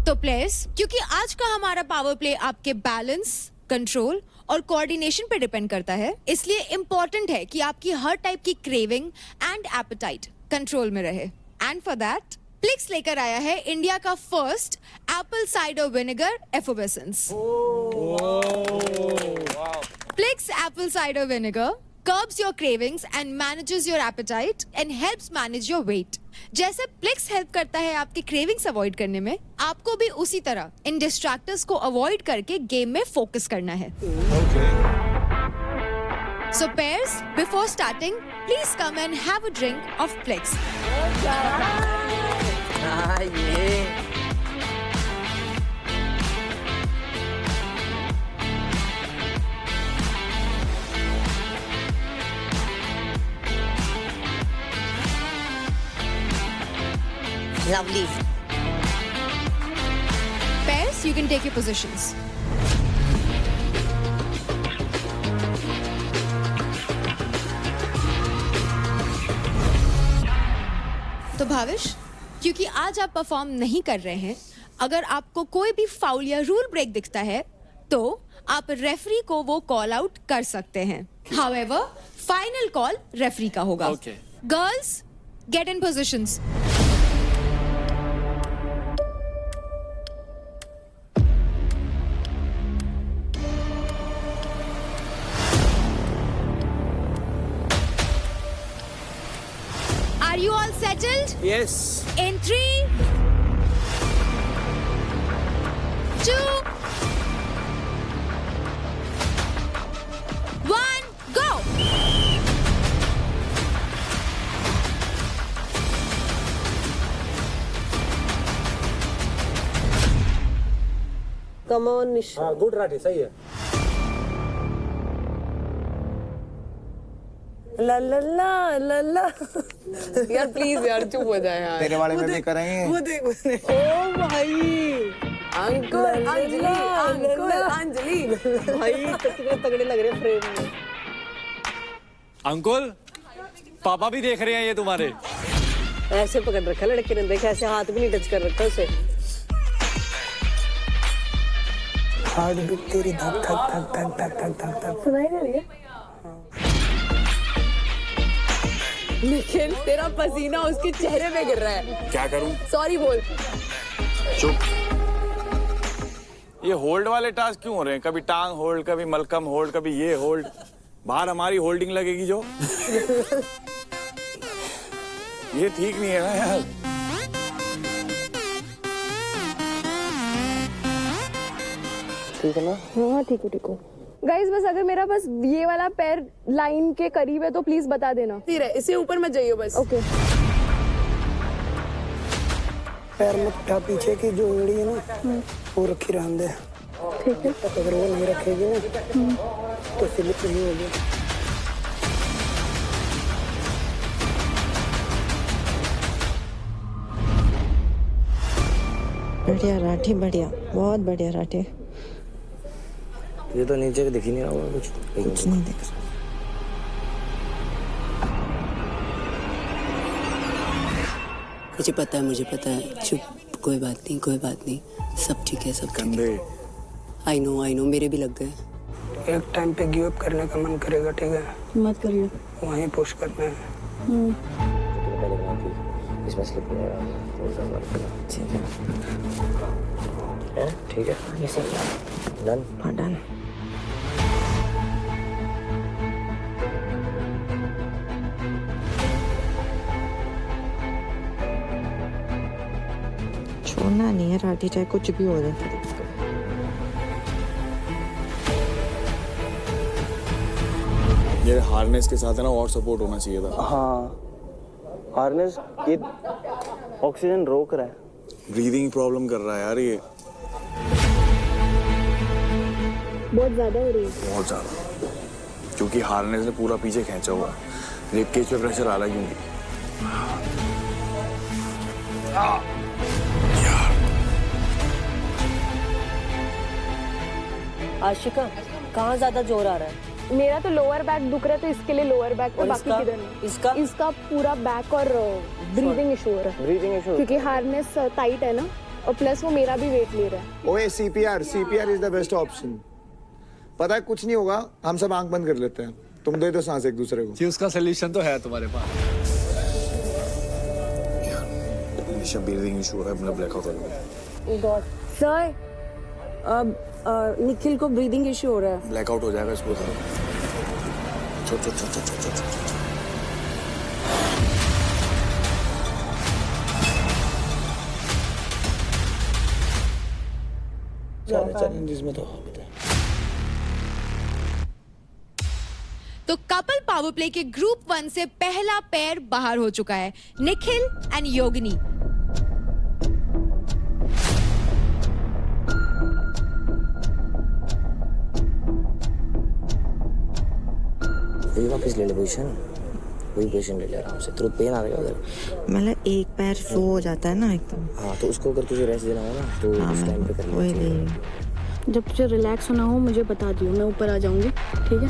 तो प्लेयर्स, क्योंकि आज का हमारा पावर प्ले आपके बैलेंस, कंट्रोल और कोऑर्डिनेशन पे डिपेंड करता है, इसलिए इंपॉर्टेंट है कि आपकी हर टाइप की क्रेविंग एंड एपेटाइट कंट्रोल में रहे। एंड फॉर दैट प्लिक्स लेकर आया है इंडिया का first apple cider vinegar effervescence. Plix apple cider vinegar curbs your cravings and manages your appetite and helps manage your weight. जैसे प्लिक्स हेल्प करता है आपकी क्रेविंग्स अवॉइड करने में, आपको भी उसी तरह इन डिस्ट्रैक्टर्स को अवॉइड करके गेम में फोकस करना है। So pairs, before starting, please come and have a drink of Plix. Lovely. Pairs, you can take your positions. तो भाविश, क्योंकि आज आप परफॉर्म नहीं कर रहे हैं, अगर आपको कोई भी फाउल या रूल ब्रेक दिखता है तो आप रेफरी को वो कॉल आउट कर सकते हैं। However, फाइनल कॉल रेफरी का होगा। Girls, get in positions. Are you all settled? Yes. In 3, 2, 1, go! Come on, Nisha. हाँ, गुड राठी, सही है। ला ला ला ला ला। यार प्लीज यार चुप हो जाए यार। तेरे बारे में भी करेंगे। वो देख ओ भाई अंकल अंजलि अंकल अंजलि भाई कितने तगड़े लग रहे हैं फ्रेम में। अंकुल पापा भी देख रहे हैं ये तुम्हारे। ऐसे पकड़ रखा लड़के ने, देखा ऐसे हाथ भी नहीं टच कर रखा उसे। हार्ट बीट तेरी धक धक धक धक धक धक धक धक सुनाई दे रही है? निखिल, तेरा पसीना उसके चेहरे पे गिर रहा है। क्या करूं? सॉरी बोल। चुप। ये होल्ड वाले टास्क क्यों हो रहे हैं? कभी टांग होल्ड, कभी मलकम होल्ड, कभी ये होल्ड। बाहर हमारी होल्डिंग लगेगी जो। ये ठीक नहीं है ना यार। ठीक है ना? हाँ ठीक हूँ गाइस, बस अगर मेरा बस ये वाला पैर लाइन के करीब है तो प्लीज बता देना। फिर है, इससे ऊपर मत जाइए बस। ओके। पैर मत उठा, पीछे की जो एड़ी है ना वो रखी रहने दे। ठीक है। अगर वो नहीं रखेगी ना तो स्लिप नहीं होगी। बढ़िया राठी, बढ़िया, बहुत बढ़िया राठी। ये तो नीचे दिख ही नहीं रहा होगा कुछ नहीं दिख रहा। मुझे पता है, चुप, कोई बात नहीं, सब ठीक है, सब गंदे। आई नो, मेरे भी लग गए। एक टाइम पे गिव अप करने का मन करेगा, ठीक है? मत करिए, वहीं पुश करना है। इसमें स्लिप नहीं है, ठीक है, डन। हाँ डन। छोड़ना नहीं है राठी, चाहे कुछ भी हो जाए। ये हार्नेस के साथ है ना और सपोर्ट होना चाहिए था। हाँ, हार्नेस ये ऑक्सीजन रोक रहा है। ब्रीदिंग प्रॉब्लम कर रहा है यार ये। बहुत ज्यादा हो रही है। बहुत ज्यादा, क्योंकि हार्नेस ने पूरा पीछे खींचा हुआ है। रिब केज पे प्रेशर आ रहा है क्योंकि आशिका, कहाँ ज्यादा जोर आ रहा है? मेरा तो लोअर बैक दुख रहा है तो इसके लिए लोअर बैक, तो बाकी किधर नहीं। इसका पूरा बैक और ब्रीदिंग इशू हो रहा है। ब्रीदिंग इशू क्योंकि हार्नेस टाइट है ना, और प्लस वो मेरा भी वेट ले रहा है। ओए CPR is the best option. पता है कुछ नहीं होगा, हम सब आंख बंद कर लेते हैं, तुम दे दो सांस एक दूसरे को। जी उसका सोल्यूशन तो है तुम्हारे पास। ब्रीदिंग इशू हो रहा है, मतलब ब्लैकआउट हो गया। सर, अब निखिल को ब्रीदिंग इशू हो रहा है। ब्लैकआउट हो जाएगा इसको। चैलेंजेस में तो कपल पावर प्ले के ग्रुप 1 से पहला पेयर बाहर हो चुका है, निखिल एंड योगिनी। वापस ले ले पोजीशन, वही पोजीशन ले ले आराम से। तुरंत पेन आ रहा है उधर, मतलब एक पैर वो हो जाता है ना एकदम। हाँ, तो उसको अगर तुझे रेस्ट देना हो ना तो हाँ, इस टाइम पे करना वही चाहिए। ले। जब तुझे रिलैक्स होना हो मुझे बता दियो, मैं ऊपर आ जाऊंगी, ठीक है?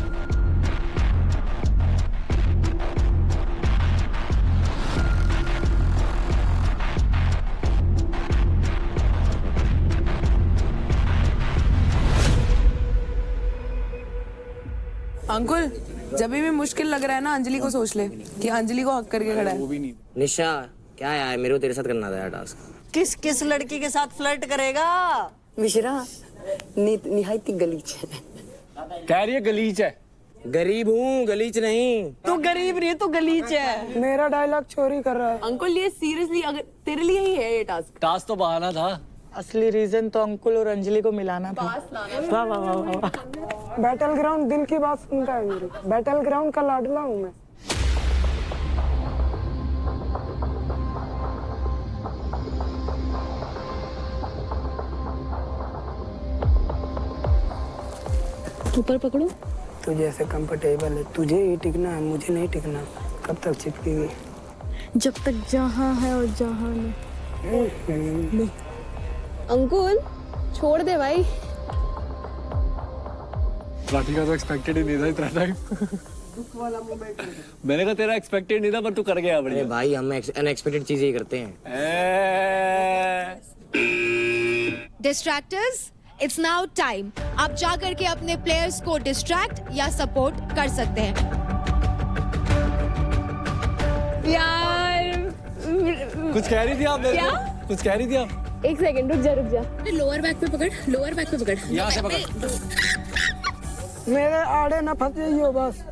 अंकुल, जब भी मुश्किल लग रहा है ना, अंजलि को सोच ले कि अंजलि को हक करके खड़ा है। निशा, क्या है, मेरे को तेरे साथ करना था यार टास्क। किस लड़की के साथ फ्लर्ट करेगा? मिश्रा निहायती गलीच है। कह रही है गलीच है। गरीब हूँ, गलीच नहीं। तू गरीब नहीं है, तू गलीच है। मेरा डायलॉग चोरी कर रहा है। अंकुल ये सीरियसली अगर तेरे लिए ही है ये टास्क। टास्क तो बहाना था। असली रीजन तो अंकुल और अंजलि को मिलाना था। वाह वाह वाह वाह। बैटल ग्राउंड दिल की बात सुनता है मेरी। बैटल ग्राउंड का लाडला हूँ मैं। ऊपर पकड़ो। तू जैसे कंफर्टेबल है, तुझे ही टिकना है, मुझे नहीं टिकना। कब तक चिपकेगी? जब तक जहाँ है और जहाँ नहीं। अंकुल छोड़ दे भाई। राठी का तो एक्सपेक्टेड ही नहीं था इतना टाइम। मैंने कहा तेरा एक्सपेक्टेड नहीं था पर तू कर गया। अरे भाई, हम अनएक्सपेक्टेड चीजें ही करते हैं। डिस्ट्रैक्टर्स, इट्स नाउ टाइम। आप जा करके अपने प्लेयर्स को डिस्ट्रैक्ट या सपोर्ट कर सकते हैं। यार कुछ कह रही थी आप? क्या? कुछ कह रही थी आप? एक सेकंड रुक जा। लोअर बैक पे पकड़, लोअर बैक पे पकड़। यहाँ से पकड़। मेरे आड़े ना फंस जाइयो बस।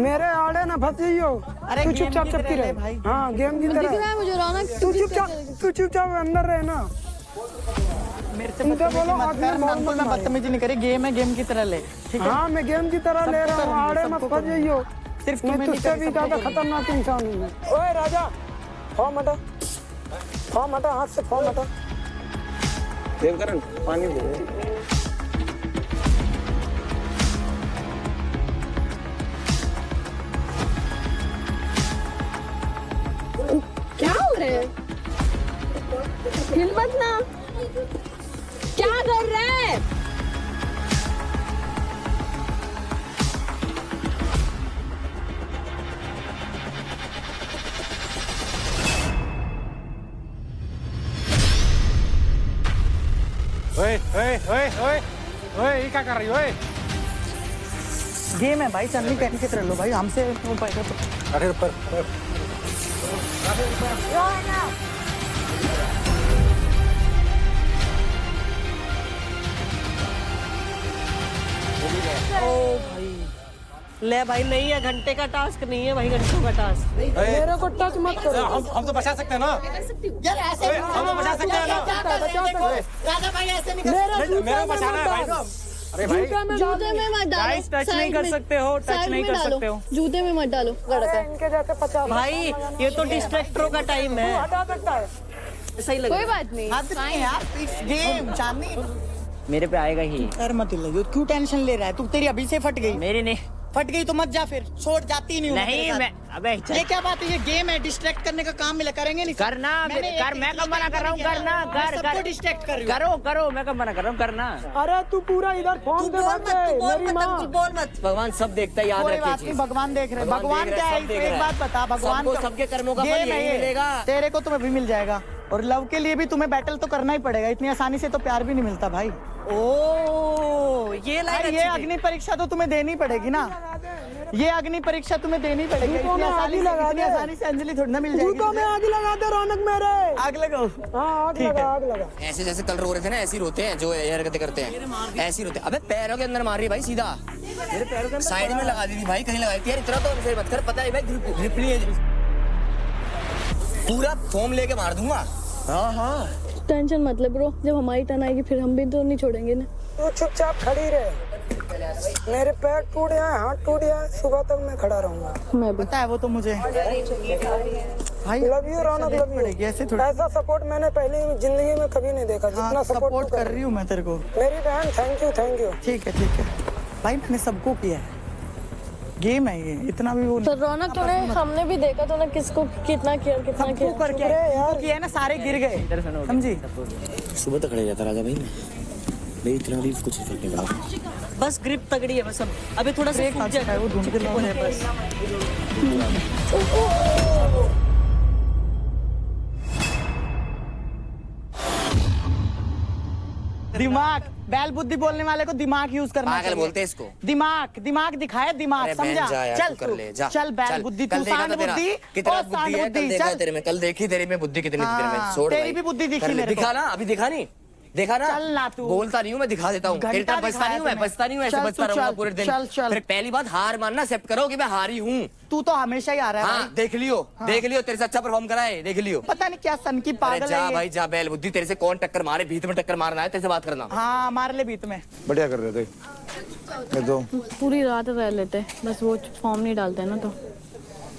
मेरे आड़े ना फंस जाइयो। तू चुपचाप चपकी रहे भाई। हाँ, गेम की तरह। मुझे रौनक, तू चुपचाप अंदर रहे ना। मेरे से बदतमीजी मत कर, मैं अंकुल मैं बदतमीजी नहीं करी, गेम है गेम की तरह ले, ठीक है? हाँ मैं गेम की तरह ले रहा हूँ, आड़े मत फंस जाइयो। सिर्फ मैं तुम्हें नहीं तुझसे करी, भी सबको ज्यादा करी। खतरनाक इंसान हूँ मैं। ओए राजा, फॉर्म हटा, हाथ से फॉर्म हटा। देवकरण पानी दे। क्या हो रहा है? हिल मत ना, क्या कर रहा है? ओए ओए ओए ओए ओए ये क्या कर रही हो? ओए गेम है भाई, चलनी टेन की तरह लो भाई, हमसे हो पाएगा तो। अरे ऊपर ओ भाई ले भाई, नहीं है घंटे का टास्क, नहीं है भाई घंटों का टास्क। मेरे को टच मत करो। हम तो बचा सकते हैं ना यार ऐसे हम तो बचा सकते हैं ना। राजा भाई ऐसे नहीं कर, मेरा बचाना है भाई साहब। अरे भाई जूते में मत डालो, गाइस टच नहीं कर सकते हो, टच नहीं कर सकते हो। जूते में मत डालो, गलत है। इनके जैसे 50 भाई ये तो डिस्ट्रैक्टरों का टाइम है, हटा सकता है। सही लग कोई बात नहीं, हद नहीं यार, इट्स गेम चांदनी। मेरे पे आएगा ही। यार मत हिलाइयो, क्यों टेंशन ले रहा है तू? तेरी अभी से फट गई। मेरी नहीं फट गई तो मत जा फिर, छोड़ जाती नहीं हूँ नहीं तेरे साथ। मैं अबे ये क्या बात है? ये गेम है, डिस्ट्रैक्ट करने का काम मिला, करेंगे नहीं करना कर, मैं कब मना कर रहा हूँ? करना कर सबको डिस्ट्रैक्ट कर रही हूँ। करो करो, मैं कब मना कर रहा हूँ? करना। अरे तू पूरा इधर फॉर्म पे मत दे, मेरी माँ। बोल मत। भगवान सब देखता है, याद कोई रखिए बात नहीं, चीज। भगवान देख रहे हैं। भगवान भगवान देख क्या रहा है, है? सब देख एक रहा बात है। बता, भगवान सबको का- सबके कर्मों का फल गेम है यही ये। मिलेगा। तेरे को तुम्हें भी मिल जाएगा, और लव के लिए भी तुम्हें बैटल तो करना ही पड़ेगा। इतनी आसानी से तो प्यार भी नहीं मिलता भाई। ओ ये लाइन ये अग्नि परीक्षा तो तुम्हें देनी पड़ेगी ना, ये अग्नि परीक्षा तुम्हें देनी पड़ेगी। इतनी आसानी से अंजलि थोड़ी ना मिल जाएगी। जूतों में आग लगा दे रौनक मेरे। आग लगाओ। हाँ आग लगा, आग लगा। ऐसे जैसे कल रो रहे थे ना, ऐसे ही रोते हैं जो ये हरकतें करते हैं, ऐसे ही रोते हैं। अबे पैरों के अंदर मार रही भाई, सीधा मेरे पैरों के साइड में लगा दी थी भाई, कहीं लगाई थी यार। इतना तो फिर मत कर, पता है भाई ग्रिप नहीं है, पूरा फॉर्म लेके मार दूंगा। हाँ हाँ टेंशन मत ले ब्रो, जब हमारी टर्न आएगी फिर हम भी तो नहीं छोड़ेंगे ना। तू चुपचाप खड़ी रहे, मेरे पैर टूट जाए, हाथ टूट जाए, सुबह तक मैं खड़ा रहूंगा। मैं भी। पता है वो तो मुझे भाई। Love you Raunak, love you. ऐसे थोड़ा ऐसा सपोर्ट मैंने पहले जिंदगी में कभी नहीं देखा जितना सपोर्ट कर रही हूँ मैं तेरे को। मेरी बहन, थैंक यू थैंक यू। ठीक है भाई, मैंने सबको किया है, गेम है ये, इतना भी वो तो रौनक तूने, हमने भी देखा तो ना किसको कितना किया, कितना किया। करके यार किया ना, सारे गिर गए, समझी? सुबह तक खड़े रहता राजा भाई मैं, मेरी इतना भी कुछ फर्क नहीं पड़ा। बस ग्रिप तगड़ी है बस। अब अभी थोड़ा सा फूक जाए, वो ढूंढ के वो है बस। दिमाग, बैल बुद्धि बोलने वाले को दिमाग यूज करना पागल चाहिए। बोलते हैं इसको। दिमाग दिखाए, दिमाग अरे बहन समझा? जा यार, चल तू कर ले, जा चल बैल बुद्धि, कल तू देखा सांड था तेरा बुद्धि कितना और बुद्धि सांड है, कल बुद्धि, देखा चल तेरे में, कल देखी तेरी में बुद्धि कितनी थी तेरे में। हाँ, छोड़ तेरी भाई। भी बुद्धि दिखी कर ले, मेरे को। दिखा ना, अभी दिखा नहीं, देखा ना? चल ना तू। बोलता नहीं हूँ मैं, दिखा देता हूँ। तेरे घंटा तरफ बचता नहीं हूँ मैं, दिखाया बचता नहीं हूँ, ऐसे चल, बचता तू रहूंगा चल, पूरे दिन। चल। फिर पहली बात हार मानना, एक्सेप्ट करो कि मैं हारी हूँ। तू तो हमेशा ही आ रहा है हाँ भाई। देख लियो, देख लियो, तेरे से अच्छा परफॉर्म करा है, देख लियो। पता नहीं क्या सन की अरे पागल जा है ये। भाई जा, बैल बुद्धि, तेरे से कौन टक्कर मारे, भीत में टक्कर मारना है, तेरे से बात करना। हाँ मार ले बीत में। बढ़िया कर रहे थे ये तो। पूरी रात रह लेते, बस वो फॉर्म नहीं डालते ना तो।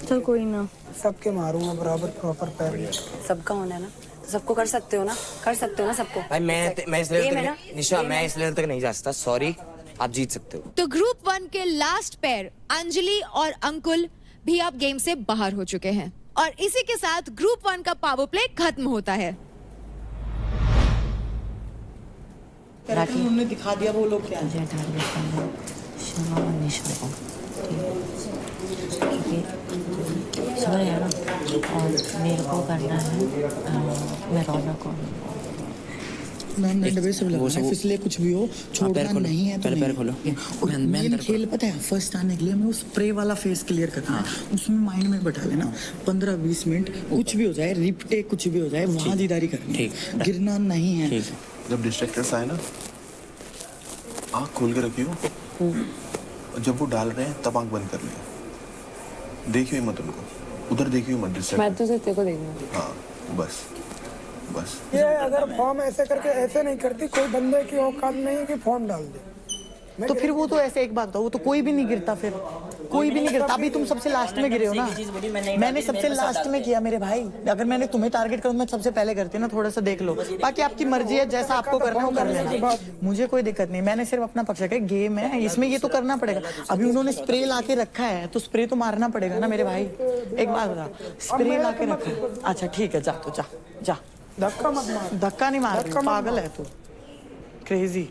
चल कोई ना, सबके मारूंगा बराबर, प्रॉपर पैर। सबका होना है ना, सबको कर सकते हो ना, कर सकते हो ना सबको। भाई मैं इस लेवल तक निशा, मैं इस लेवल तक नहीं जा सकता, सॉरी, आप जीत सकते हो। तो ग्रुप 1 के लास्ट पेयर अंजलि और अंकुल भी अब गेम से बाहर हो चुके हैं और इसी के साथ ग्रुप 1 का पावर प्ले खत्म होता है। उन्होंने दिखा दिया वो लोग क्या है। शर्मा और निशा को, क्योंकि सुना है ना, और मेरे को करना है, मैं रौनक को फिसले कुछ भी हो, छोड़ना नहीं है। पहले पैर खोलो। मेन खेल पता है, फर्स्ट आने के लिए हमें उस स्प्रे वाला फेस क्लियर करना है, उसमें माइंड में बैठा लेना 15-20 मिनट, कुछ भी हो जाए, रिपटे कुछ भी हो जाए, वहाँ जीदारी करनी है, गिरना नहीं है। जब डिस्ट्रैक्टर्स आए ना, आँख खोल के रखियो, और जब वो डाल रहे हैं तब आँख बंद कर लियो, देखियो मत उनको, उधर देखियो मत, डिस्ट्रैक्ट। मैं तो सिर्फ तेरे को देखूंगा। हाँ बस पास। ये अगर फॉर्म ऐसे करके ऐसे नहीं करती, कोई बंदे की औकात नहीं है कि फॉर्म डाल दे। तो फिर वो तो ऐसे एक बात था, वो तो कोई भी नहीं गिरता, फिर कोई भी नहीं गिरता। अभी तुम सबसे लास्ट में गिरे हो ना, मैंने सबसे लास्ट में किया मेरे भाई। अगर मैंने तुम्हें टारगेट करूँ मैं सबसे पहले करती ना, थोड़ा सा देख लो। बाकी आपकी मर्जी है, जैसा आपको करना हो कर लेना, मुझे कोई दिक्कत नहीं। मैंने सिर्फ अपना पक्ष है, गेम है इसमें, ये तो करना पड़ेगा। अभी उन्होंने स्प्रे ला के रखा है तो स्प्रे तो मारना पड़ेगा ना मेरे भाई। एक बात बता, स्प्रे ला के रखा है, अच्छा ठीक है, जा तो जा जा। धक्का मत मार। धक्का नहीं मार, पागल है तू, क्रेजी।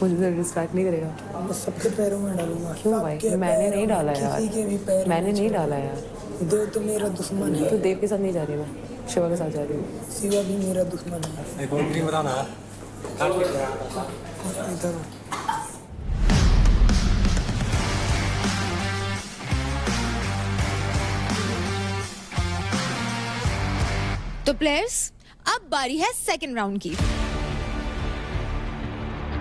मुझे डिस्ट्रैक्ट नहीं करेगा। मैं सबके पैरों में डालूंगा। क्यों भाई? मैंने नहीं डाला यार, किसी के भी पैर मैंने नहीं डाला यार। देव तो मेरा दुश्मन है। तो देव के साथ नहीं जा रही, मैं शिवा के साथ जा रही हूँ। शिवा भी मेरा दुश्मन है। एक और ड्रीम बताना। इधर तो प्लेयर्स, अब बारी है सेकंड राउंड की।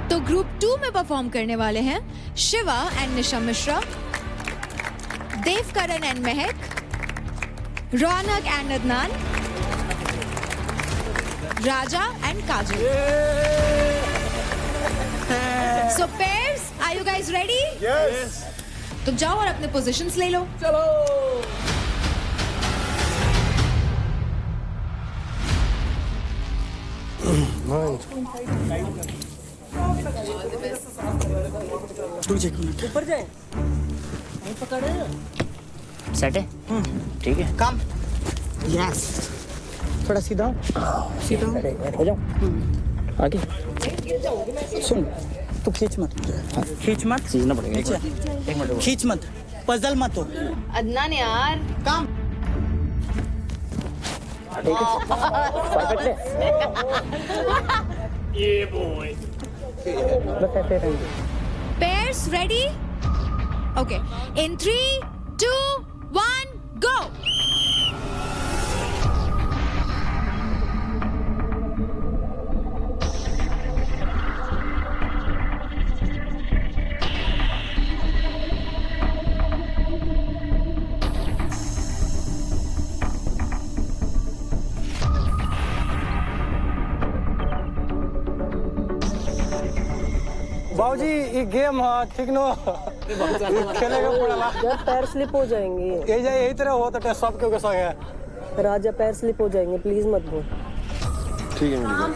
तो ग्रुप 2 में परफॉर्म करने वाले हैं Shiva and Nisha Mishra, Devkaran and Mahak, Raunak and Adnan, Raja and Kajal. So pairs, are you guys ready? Yes. तो जाओ और अपने पोजीशंस ले लो। चलो। ऊपर जाए, सेट है, ठीक है। काम, यस। थोड़ा सीधा सीधा हो जाओ आगे। सुन, तू खींच मत, खींच मत, सीखना पड़ेगा। एक मिनट, खींच मत, पजल मत हो। अदनान यार, काम। ठीक है, परफेक्ट है। ये बॉय। बस ऐसे रहेंगे। Pairs ready? Okay. In 3, 2, 1, go! बाबूजी ये गेम ठीक नो खेलेगा पड़ेगा यार, पैर स्लिप हो जाएंगे। ये जाए यही तरह हो तो सबके के संग है। राजा, पैर स्लिप हो जाएंगे, प्लीज मत बोल। ठीक है मेरी जान,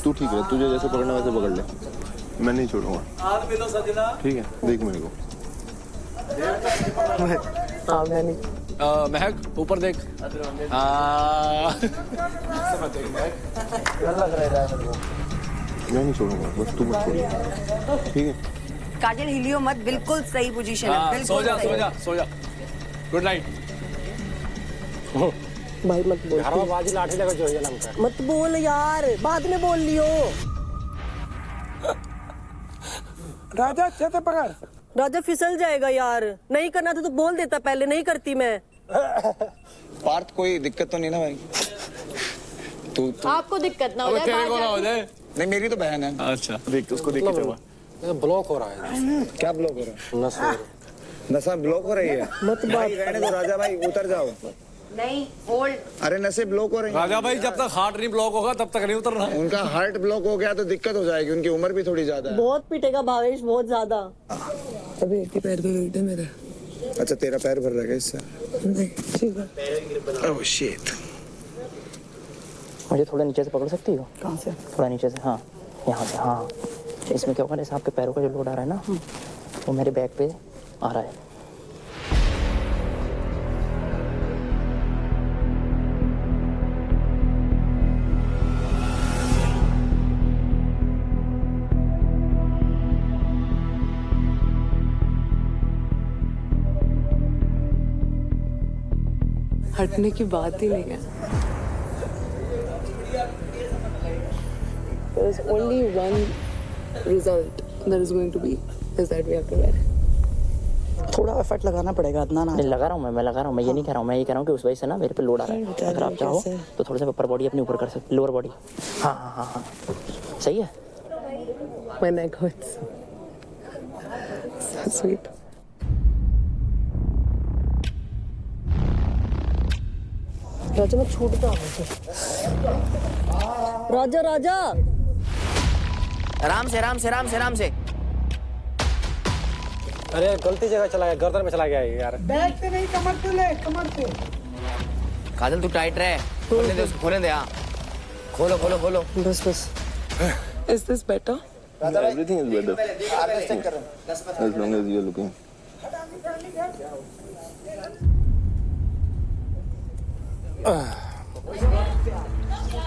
तू ठीक है, तुझे जैसे पकड़ना वैसे पकड़ ले, मैं नहीं छोड़ूंगा। ठीक है, देख मेरे को। महक ऊपर देख। मैं नहीं छोड़ूंगा, बस तू मत छोड़। ठीक है। काजल हिलियो मत, बिल्कुल सही पोजीशन है, बिल्कुल सो जा। Good night. भाई मत बोल, घर में बाजी लाठी लगा जो है मत बोल यार, बाद में बोल लियो। राजा अच्छे से पकड़। राजा फिसल जाएगा यार, नहीं करना था तो बोल देता, पहले नहीं करती मैं। पार्थ, कोई दिक्कत तो नहीं ना भाई? तू आपको दिक्कत ना हो जाए। नहीं, मेरी तो बहन है। अच्छा, देख उसको देख के चला। ब्लॉक हो रहा है। क्या ब्लॉक हो रहा है? नसा ब्लॉक हो रही है। मत भाई रहने दो राजा भाई, उतर जाओ। नहीं, होल्ड। अरे नसें ब्लॉक हो रही हैं। राजा भाई, जब तक हार्ट नहीं ब्लॉक होगा तब तक नहीं उतरना। उनका हार्ट ब्लॉक हो गया तो दिक्कत हो जाएगी, उनकी उम्र भी थोड़ी ज्यादा है। बहुत पीटेगा भावेश, बहुत ज्यादा। अभी एक ही पैर पे वेट है मेरा। अच्छा, तेरा पैर भर रहेगा इससे? ठीक है। Oh shit. मुझे थोड़ा नीचे से पकड़ सकती हो? कहाँ से? थोड़ा नीचे से, हाँ, यहाँ से। हाँ, इसमें क्या होगा, जैसे आपके पैरों का जो लोड आ रहा है ना, वो मेरे बैक पे आ रहा है। हटने की बात ही नहीं है। There is only one result that is going to be is that we have to wear. थोड़ा एफर्ट लगाना पड़ेगा अदनान। नहीं लगा रहा हूँ मैं लगा रहा हूँ, मैं ये नहीं कह रहा हूँ, मैं ये कह रहा हूँ कि उस वजह से ना मेरे पे लोड आ रहा है। अगर आप चाहो तो थोड़ा सा अपर बॉडी अपनी ऊपर कर सकते, लोअर बॉडी। हाँ हाँ हाँ हाँ, सही है। My neck hurts. So sweet. राजा मैं छूटता हूँ। राजा राजा आराम से आराम से आराम से आराम से। अरे गलती जगह चला गया, गर्दन में चला गया ये यार। बैक से नहीं, कमर से ले, कमर से। काजल तू टाइट रहे, खोलने दे उसको, खोलने दे। हाँ खोलो खोलो खोलो। बस बस। Is this better? Everything is better. As long as you are looking.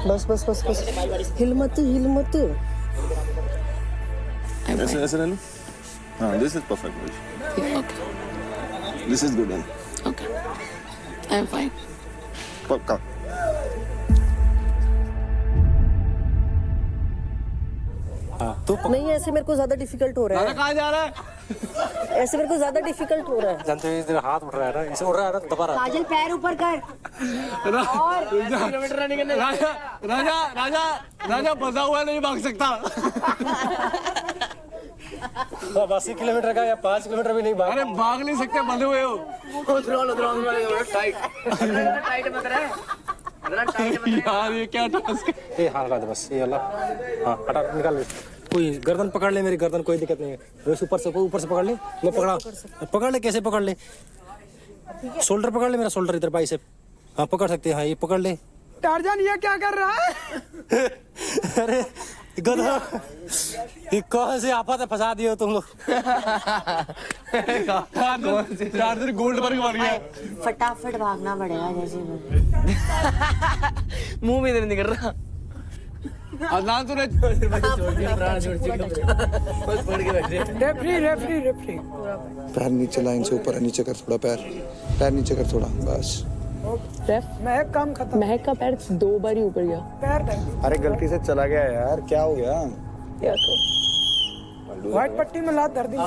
बस बस बस बस। हिल मत हिल मत। ऐसे ऐसे रहना। हाँ, this is perfect. Okay. This is good. Okay. I'm fine. पक्का। नहीं ऐसे मेरे को ज्यादा डिफिकल्ट हो रहा है। कहाँ जा रहा है? ऐसे मेरे को ज्यादा डिफिकल्ट हो रहा है। जानते हो इस दिन हाथ उठ रहा है ना, इसे उठ रहा है ना दबा रहा है। काजल पैर ऊपर कर। किलोमीटर रनिंग करने। राजा राजा राजा राजा बंधा हुआ नहीं भाग सकता। 80 किलोमीटर का या 5 किलोमीटर भी नहीं भाग। अरे भाग नहीं सकते, बंधे हुए हो। टाइट मत रहे यार, ये क्या टास्क है? ये हाँ लगा दे बस, ये वाला। हाँ हटा निकाल ले। कोई गर्दन पकड़ ले मेरी, गर्दन कोई दिक्कत नहीं है। बस ऊपर से पकड़ ले। मैं पकड़ ले। कैसे पकड़ ले? शोल्डर पकड़ ले मेरा, शोल्डर इधर बाइसेप। हाँ पकड़ सकते हैं। हाँ ये पकड़ ले। टारजान ये क्या कर रहा है? अरे गधा, ये कौन सी आफत है, फंसा दिए हो तुम लोग। चार्जर गोल्ड पर मार गया। फटाफट भागना पड़ेगा जैसे। मुंह भी इधर नहीं कर रहा। अदनान तूने रेफरी। पैर नीचे, लाइन से ऊपर नीचे कर थोड़ा, पैर नीचे कर थोड़ा, बस। महक काम खत्म। महक का पैर 2 बार ही ऊपर गया। पैर अरे गलती से चला गया यार, क्या हो गया? व्हाइट पट्टी में लात दर्द ही।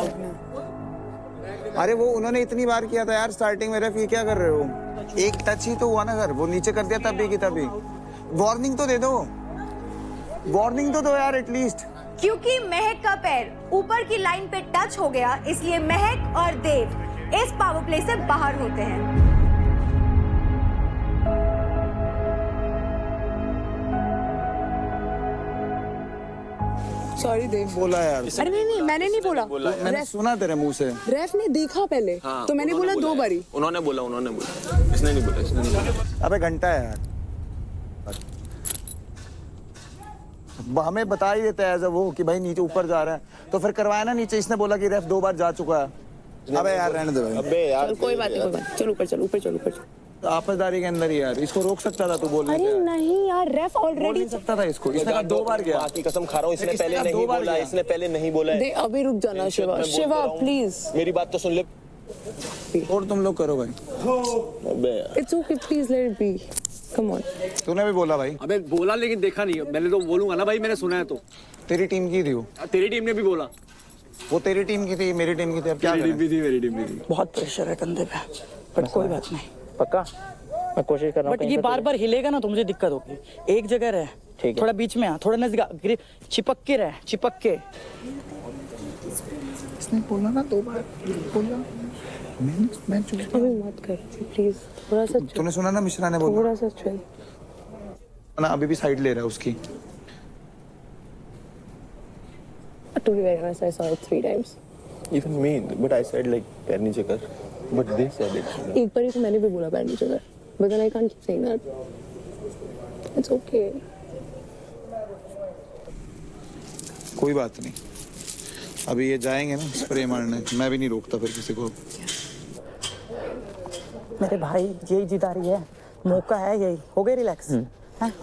अरे वो उन्होंने इतनी बार किया था यार स्टार्टिंग में। रेफ ये क्या कर रहे हो? एक टच ही तो हुआ ना सर, वो नीचे कर दिया तभी की तभी। वार्निंग तो दे दो, वार्निंग तो दो यार एटलीस्ट। क्योंकि महक का पैर ऊपर की लाइन पे टच हो गया, इसलिए महक और देव इस पावर प्ले से बाहर होते हैं। सॉरी देव। बोला यार। अरे नहीं मैंने नहीं बोला। मैंने सुना तेरे मुंह से। रेफ ने देखा पहले। हाँ, तो मैंने बोला 2 बारी। उन्होंने बोला। इसने नहीं बोला। अबे घंटा है यार। हमें बता ही देता है एज वो कि भाई नीचे ऊपर जा रहा है, तो फिर करवाया ना नीचे। इसने बोला कि रेफ 2 बार जा चुका है। अबे यार रहने दो भाई। अबे यार कोई बात नहीं। चल ऊपर चल। आपसदारी के अंदर ही यार, इसको रोक सकता था तू बोलने से। अरे नहीं यार, रेफ ऑलरेडी सकता था इसको। इसने कहा 2 बार गया। बाकी कसम खा रहा हूँ, इसने पहले नहीं बोला। इसने पहले नहीं बोला है। अभी रुक जाना शिवा प्लीज। मेरी बात तो सुन ले। और तुम लोग करो भाई। अबे यार it's okay, please let it be. Come on. तूने भी बोला भाई। अबे बोला लेकिन देखा नहीं। मैंने तो बोलूंगा ना भाई, मैंने सुना है तो। तेरी टीम की थी वो। तेरी टीम ने भी बोला। वो तेरी टीम की थी, मेरी टीम की थी। अब क्या मेरी टीम भी थी, मेरी टीम भी थी। बहुत प्रेशर है कंधे पे, बट कोई बात नहीं। पक्का मैं कोशिश कर रहा हूँ। बट ये बार हिलेगा ना तो मुझे दिक्कत होगी। एक जगह रहे, ठीक है। थोड़ा बीच में आ, थोड़ा नजदीक, चिपक के रहे, चिपक के। इसने बोला ना 2 बार बोला। मैं चुप। अभी मत कर प्लीज, थोड़ा सा। तूने सुना ना मिश्रा ने बोला। थोड़ा सा चिल ना, अभी भी साइड ले रहा है उसकी। To be very honest, I saw it 3 times. Even me, but I said like पैर नीचे कर, but they said it. एक बार ही तो मैंने भी बोला पैर नीचे कर, but then I can't keep saying that. It's okay. कोई बात नहीं, अभी ये जाएंगे ना स्प्रे मारने, मैं भी नहीं रोकता फिर किसी को। मेरे भाई यही जिद आ रही है, मौका है यही। हो गए रिलैक्स?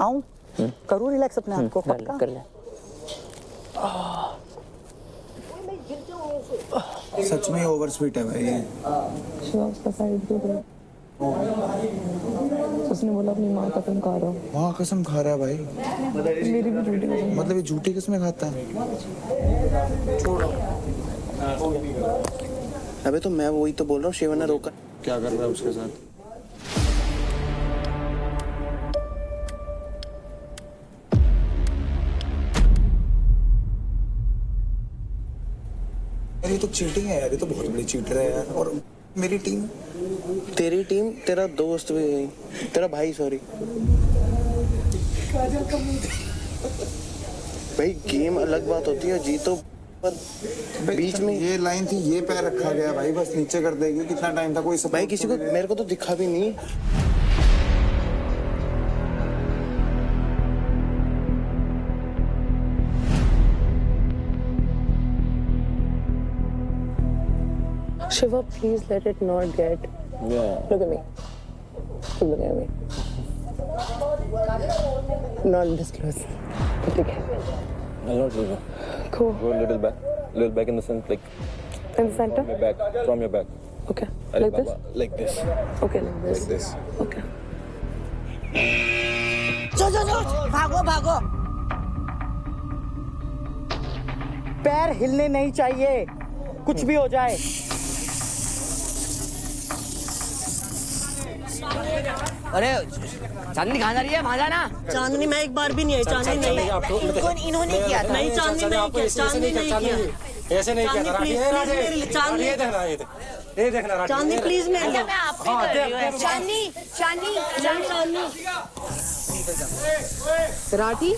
आऊं करूं रिलैक्स अपने आप को? पक्का कर ले। सच में ओवर स्वीट है भाई। उसने बोला अपनी माँ कसम खा रहा हूँ। माँ कसम खा रहा है भाई। मेरी भी झूठी कसम। मतलब ये झूठी किस्में खाता है? अबे तो मैं वही तो बोल रहा हूँ, शिवा ने रोका। क्या कर रहा है उसके साथ? ये तो चीटिंग है यार, ये तो बहुत बड़ी चीटर है यार। और मेरी टीम तेरी टीम, तेरा दोस्त भी नहीं, तेरा भाई, सॉरी भाई। गेम अलग बात होती है, जीतो पर बीच में ये लाइन थी, ये पैर रखा गया भाई, बस नीचे कर देगी। कितना टाइम था, कोई भाई किसी को, मेरे को तो दिखा भी नहीं। Shiva, please let it not get. Yeah. Look at me. Look at me. Not this close. Okay. I'll not leave you. Cool. Go a little back in the sense, like In the center? from your back. Okay. Like Like this? Baba, like this. Okay, like this. Like this. Okay. चलो भागो भागो। पैर हिलने नहीं चाहिए, कुछ भी हो जाए। अरे चांदनी कहाँ जा रही है? वहाँ जाना। चांदनी मैं एक बार भी नहीं आई, चांदनी नहीं, इन्होंने किया था। नहीं चांदनी नहीं किया, चांदनी नहीं किया, ऐसे नहीं किया था। चांदनी ये देखना चांदनी प्लीज मेरे लिए। चांदनी चांदनी चांदनी राठी?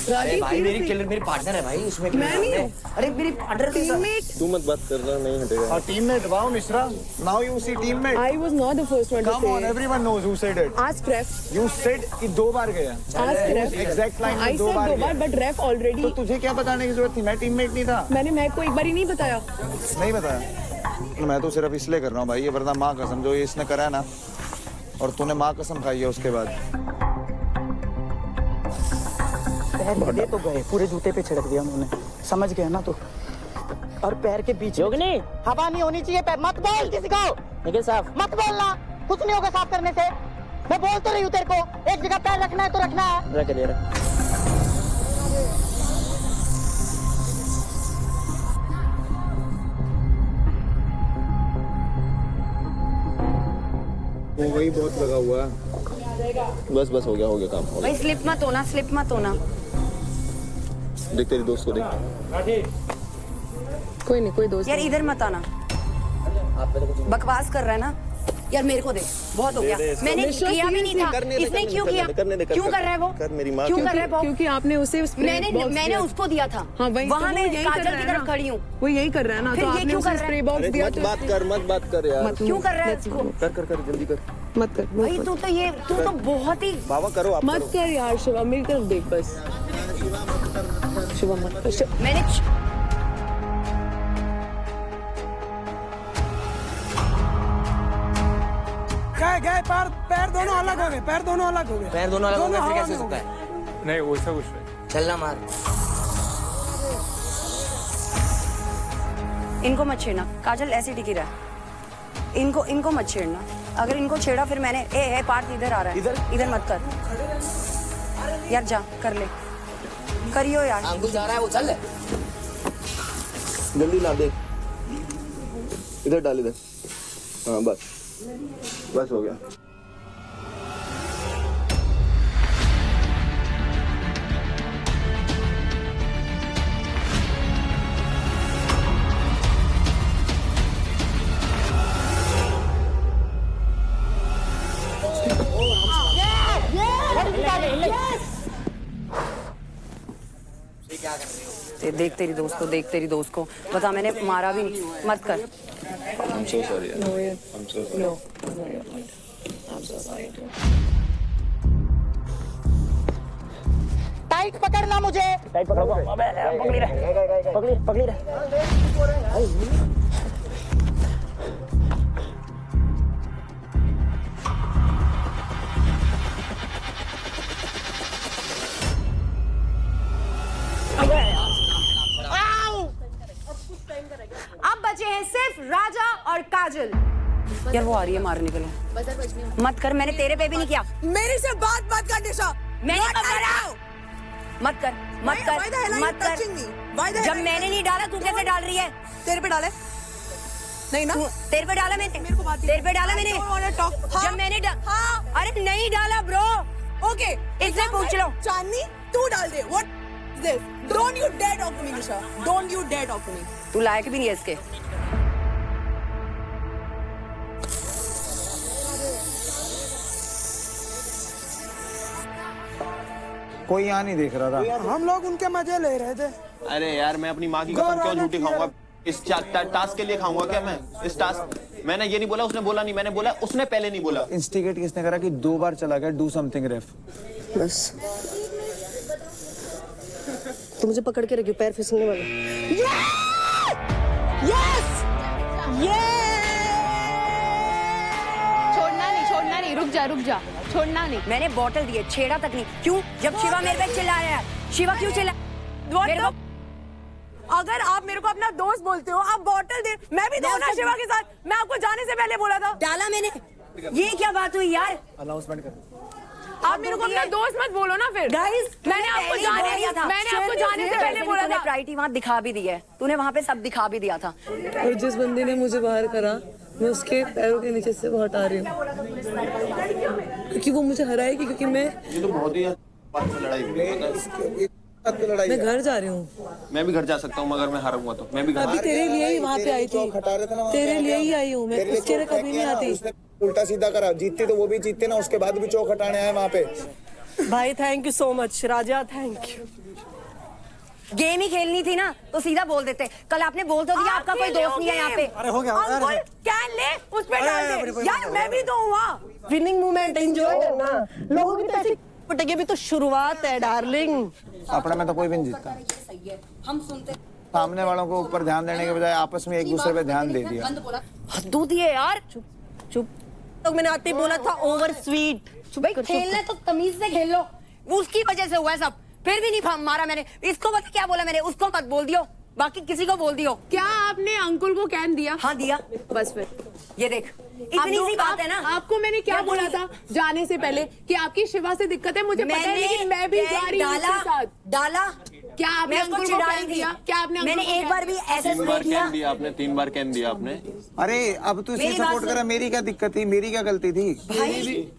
अरे भाई मेरी पार्टनर है भाई, उसमें मैं नहीं हूँ। अरे मेरी पार्टनर Teammate? तू मत बात करना, नहीं हटेगा। और teammate, wow Mishra, now you see teammate. I was not the first one to Come on, say. everyone knows who said it. Ask ref. You said कि 2 बार गया। Ask ref. Exact line I में 2 said बार 2 गया। बार, but ref already. तो तुझे क्या बताने की जरूरत थी? मैं टीममेट नहीं था। मैंने महक को एक बार ही नहीं बताया। नहीं बताया। मैं तो सिर्फ इसलिए कर रहा हूँ भाई, ये वरना माँ कसम जो ये इसने करा है ना, और तूने माँ कसम खाई है उसके बाद। पैर दे तो गए, पूरे जूते पे छिड़क दिया उन्होंने, समझ गया ना तू। और पैर के बीच योगनी, हवा नहीं होनी चाहिए। पैर मत बोल किसी को, निकल साहब। मत बोलना, कुछ नहीं होगा साफ करने से। मैं बोल तो रही हूँ तेरे को, एक जगह पैर रखना है तो रखना है। रख दे रख। वही बहुत लगा हुआ है। बस हो गया काम। हो भाई स्लिप मत होना, स्लिप मत होना। गया। देख तेरी दोस्त को देख। कोई नहीं, कोई दोस्त यार इधर मत आना, बकवास कर रहा है ना यार। मेरे को दे, बहुत हो गया। मैंने किया भी नहीं था, इसने क्यों किया? क्यों कर रहा है वो? कर मेरी माँ। क्यों कर रहा है वो? क्योंकि आपने उसे मैंने उसको दिया था। हाँ वही, वहाँ तो मैं वो यही कर काजल रहा की है तरफ ना। खड़ी हूँ। वो यही कर रहा है ना, फिर तो ये आपने क्यों उसे कर रहा है? स्प्रे बॉक्स दिया तो मत बात कर यार। क्यों कर रहा है इसको? कर जल्दी कर। मत कर भाई तू तो बहुत ही बाबा करो आप। मत कर यार शिवा, मेरी तरफ देख बस। शिवा मत कर। मैंने गए पैर दोनों अलग हो गए, पैर दोनों अलग हो गए। पैर दोनों अलग हो गए, फिर कैसे हो सकता है? नहीं वैसा कुछ नहीं। चलना मार। इनको मत छेड़ना, काजल ऐसे टिकी रहा। इनको मत छेड़ना, अगर इनको छेड़ा फिर मैंने ए पार्थ इधर आ रहा है, इधर मत कर यार, जा कर ले, करियो यार। अंकुल जा रहा है, वो चल। जल्दी ला दे, इधर डाल इधर। हाँ बस हो गया। देख तेरी दोस्त को बता, मैंने मारा भी नहीं, मत कर। I'm so sorry. I'm so sorry. No, I'm so sorry. Tight पकड़ना मुझे। टाइट पकड़ो। पकड़ी रहे। अब बचे हैं सिर्फ राजा और काजल। यार वो आ रही है मारने के लिए, मत कर। मैंने तेरे पे भी नहीं किया। मेरे से बात कर निशा। मैंने कब करा? मत कर। जब मैंने नहीं डाला, तू कैसे डाल रही है? तेरे पे डाले नहीं ना? तेरे पे डाला मैंने, तेरे पे डाला मैंने। जब मैंने अरे नहीं डाला ब्रो। ओके, इससे पूछ लो। चांदनी तू डाल दे। What is this? Don't you dare talk to me Nisha, don't you dare talk to me. तू लायक भी नहीं है इसके। कोई यहाँ नहीं देख रहा था। हम लोग उनके मजे ले रहे थे। अरे यार मैं अपनी माँ की कसम क्यों झूठी खाऊंगा? इस टास्क के लिए खाऊंगा क्या मैं? इस टास्क मैंने ये नहीं बोला, उसने बोला नहीं, मैंने बोला उसने पहले नहीं बोला। इंस्टिगेट किसने करा कि 2 बार चला गया डू समथिंग रेफ? बस तो मुझे पकड़ के रखियो, पैर फिसलने वाला। यस छोड़ना नहीं, रुक जा, छोड़ना नहीं। मैंने बॉटल दी है, छेड़ा तक नहीं। क्यों? जब शिवा मेरे पे चिल्ला रहा है, शिवा क्यों चिल्ला? मेरे को अगर आप मेरे को अपना दोस्त बोलते हो, आप बॉटल दे, मैं भी दो ना शिवा के साथ। मैं आपको जाने से पहले बोला था। डाला मैंने। ये क्या बात हुई यार? अनाउंसमेंट कर। आप मेरे को अपना दोस्त मत बोलो ना फिर। गाइस, मैंने आपको जाने से पहले बोला था। प्रायोरिटी वहाँ दिखा भी दी है, तूने वहाँ पे सब दिखा भी दिया था। और जिस बंदे ने मुझे बाहर करा, मैं उसके पैरों के नीचे से वो हटा रही हूँ, क्योंकि वो मुझे हराएगी। क्योंकि मैं ये तो बहुत ही लड़ाई हुई। मैं घर जा रही हूँ। मैं भी घर जा सकता हूँ मगर मैं हारूंगा तो मैं भी घर। अभी तेरे लिए ही वहाँ पे आई थी, तेरे लिए ही आई हूँ मैं, उसके लिए कभी नहीं आती। उल्टा सीधा करा, जीतती तो वो भी जीतते ना, उसके बाद भी चौक हटाने आए वहाँ पे। भाई thank you so much Raja, thank you. Game ही खेलनी थी ना तो सीधा बोल देते। कल आपने बोल तो दिया आपका कोई दोस्त नहीं है यहाँ पे। अरे हो गया। अंकुल कैन ले, उस पे डाल दे यार, मैं भी तो हुआ। विनिंग मोमेंट एंजॉय करना, लोगों की पैसे पटेगी, अभी तो शुरुआत है डार्लिंग। अपने में तो कोई भी नहीं जीतता। हम सुनते सामने वालों को ऊपर ध्यान देने के बजाय आपस में एक दूसरे पे ध्यान दे दिया। हद्दू दिए यार। चुप। तो मैंने आते ही बोला था ओवर स्वीट। भाई खेलना तो तमीज से खेल लो, उसकी वजह से हुआ है सब। फिर भी नहीं मारा मैंने। इसको पता क्या बोला मैंने? उसको मत बोल दियो, बाकी किसी को बोल दियो। क्या आपने अंकुल को कैन दिया? हाँ दिया। बस फिर ये देख, इतनी सी बात है ना। आपको मैंने क्या बोला था जाने से पहले कि आपकी शिवा से दिक्कत है, मुझे पता है, लेकिन मैं भी जा रही हूँ उसके साथ। डाला। क्या आपने अंकुल को कैन दिया? क्या आपने मैंने एक बार भी ऐसे दिया? आपने 3 बार कैन दिया आपने। अरे अब तू इसे सपोर्ट करा, मेरी क्या दिक्कत थी? मेरी क्या गलती थी?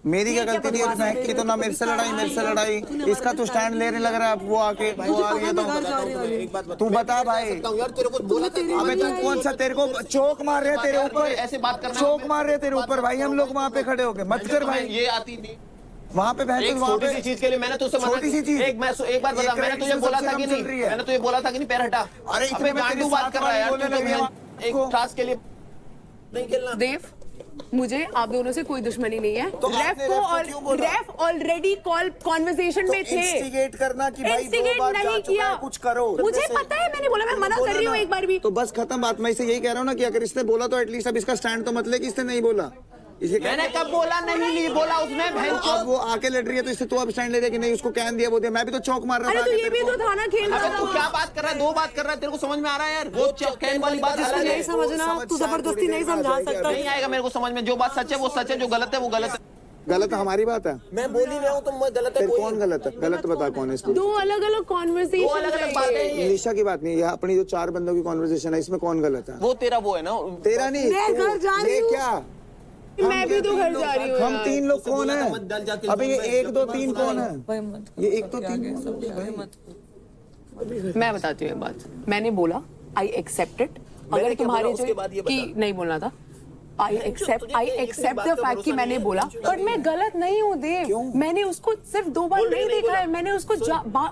मेरी क्या गलती थी? और महक की तो ना मेरे से लड़ाई। इसका तो स्टैंड लेने लग रहा है। अब वो आके वो आ रही है तो तू बता भाई। अबे तू कौन सा, तेरे को चौक मार रहे तेरे ऊपर, ऐसे बात करना, चौक मार रहे तेरे ऊपर भाई। हम लोग वहाँ पे खड़े हो गए, मत कर भाई। ये आती थी वहाँ पे बहन, वहाँ छोटी सी चीज के लिए मैंने तुझसे छोटी सी चीज। एक बात बता, मैंने तुझे बोला था कि नहीं? मैंने तुझे बोला था कि नहीं पैर हटा? अरे इतने में तेरी बात कर रहा है यार, तू तो एक टास्क के लिए नहीं खेलना। देव, मुझे आप दोनों से कोई दुश्मनी नहीं है। तो रेफ ऑलरेडी कॉल कॉन्वर्सेशन में थे। इंस्टिगेट करना कि भाई इंस्टिगेट नहीं किया, कुछ करो। मुझे पता है, मैंने बोला मैं मना कर रही हूँ एक बार भी। तो बस खत्म बात। मैं इसे यही कह रहा हूँ ना कि अगर इसने बोला तो एटलीस्ट अब इसका स्टैंड तो मत ले कि इसने नहीं बोला। मैंने कब बोला नहीं बोला उसने? अब वो आके लड़ रही है तो इससे तू अब स्टैंड ले दे कि नहीं उसको कैन दिया वो दिया। मैं भी तो चौक मार रहा था। अरे तो ये भी तो था ना खेल रहा था। तू क्या बात कर रहा है? 2 बात कर रहा है, तेरे को समझ में आ रहा है यार? वो कैन वाली बात अलग है। नहीं समझना, तू जबरदस्ती नहीं समझा सकता। नहीं आएगा मेरे को समझ में। जो बात सच है वो सच है, जो गलत है वो गलत है। गलत हमारी बात है। मैं बोल ही रहा हूँ तो मैं गलत है। कौन गलत है? गलत बता कौन है इसमें? 2 अलग-अलग कॉन्वर्सेशन, 2 अलग-अलग बातें हैं। निशा की बात नहीं है, अपनी जो 4 बंदों की कॉन्वर्सेशन है, इसमें कौन गलत है? वो तेरा वो है ना। तेरा नहीं, मैं घर जा रही हूँ। क्या मैं भी तो घर जा रही हूँ। हम 3 लोग कौन है? अबे ये 1 2 3 कौन है? ये 1 2 3। मैं बताती हूँ एक बात, मैंने बोला आई एक्सेप्ट इट। अगर तुम्हारे जो कि नहीं बोलना था, आई एक्सेप्ट द फैक्ट कि मैंने बोला, बट मैं गलत नहीं हूँ देव। मैंने उसको सिर्फ 2 बार नहीं देखा है, मैंने उसको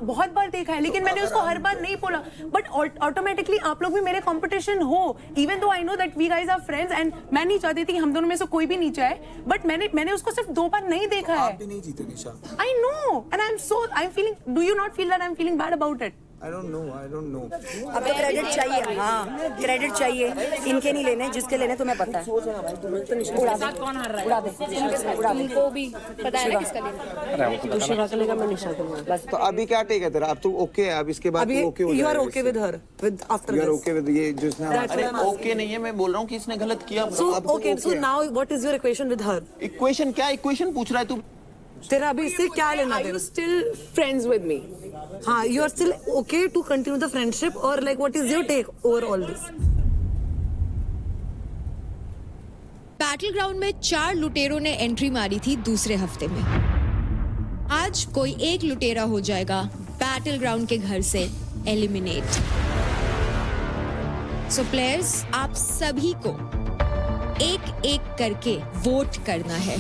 बहुत बार देखा है, लेकिन मैंने उसको हर बार नहीं बोला। बट ऑटोमेटिकली आप लोग भी मेरे कंपटीशन हो, even though I know that we guys are friends एंड मैं नहीं चाहती थी हम दोनों में से कोई भी नीचे आए, बट मैंने उसको सिर्फ 2 बार नहीं देखा है। आप भी नहीं जीते Nisha. I know and I am feeling, do you not feel that I am feeling bad about it? I don't know. अब तो क्रेडिट चाहिए। हाँ क्रेडिट चाहिए, इनके नहीं लेने, जिसके लेने तुम्हें पता है। उड़ा दे, उनको भी पता है ना किसका लेना। तू शिवा का लेगा, मैं निशा का। बस तो अभी क्या टेक है तेरा? अब तू ओके है? अब इसके बाद तू ओके हो जाएगा? You are okay with her, with after You are this. okay with ये जिसने अरे ओके नहीं है, मैं बोल रहा हूँ कि इसने गलत किया। So okay, so now what is your equation with her? Equation क्या इक्वेशन पूछ रहा है तू? तेरा अभी इससे क्या लेना देना? Still friends with me? हाँ, you are still okay to continue the friendship or like what is your take over all this? Battle ground में 4 लुटेरों ने एंट्री मारी थी दूसरे हफ्ते में। आज कोई एक लुटेरा हो जाएगा बैटल ग्राउंड के घर से एलिमिनेट। सो प्लेयर्स, आप सभी को एक एक करके वोट करना है।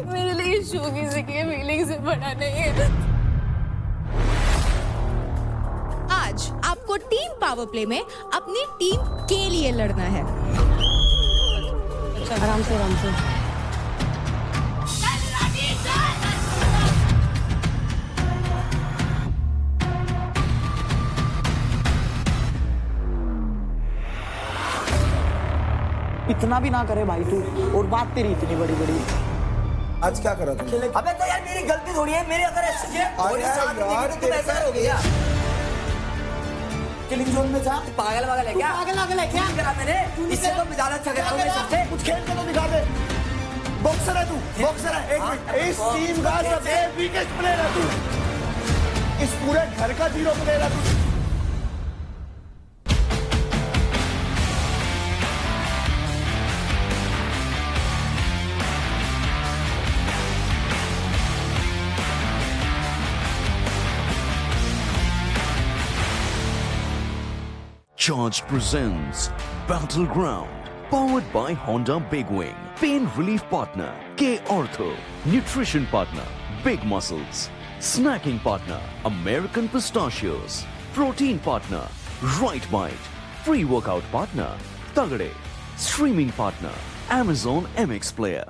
मेरे लिए शो किसी की फीलिंग से बड़ा नहीं है। आज आपको टीम पावर प्ले में अपनी टीम के लिए लड़ना है। आराम से आराम से। इतना भी ना करे भाई तू, और बात तेरी इतनी बड़ी बड़ी। आज क्या करा तुमने? अबे तो यार मेरी गलती थोड़ी है, मेरे अगर ऐसा हो गया किलिंग जोन में जा। पागल वागल है क्या? पागल है क्या? करा मैंने, इससे तो ज्यादा अच्छा करा मैंने सबसे। कुछ खेल के तो दिखा दे। बॉक्सर है तू, बॉक्सर है। एक मिनट, इस टीम का सबसे वीकेस्ट प्लेयर है तू, इस पूरे घर का 0 प्लेयर है तू। Charge presents Battleground, powered by Honda Big Wing. Pain relief partner K Ortho. Nutrition partner Big Muscles. Snacking partner American Pistachios. Protein partner Right Bite. Free workout partner Tagade. Streaming partner Amazon MX Player.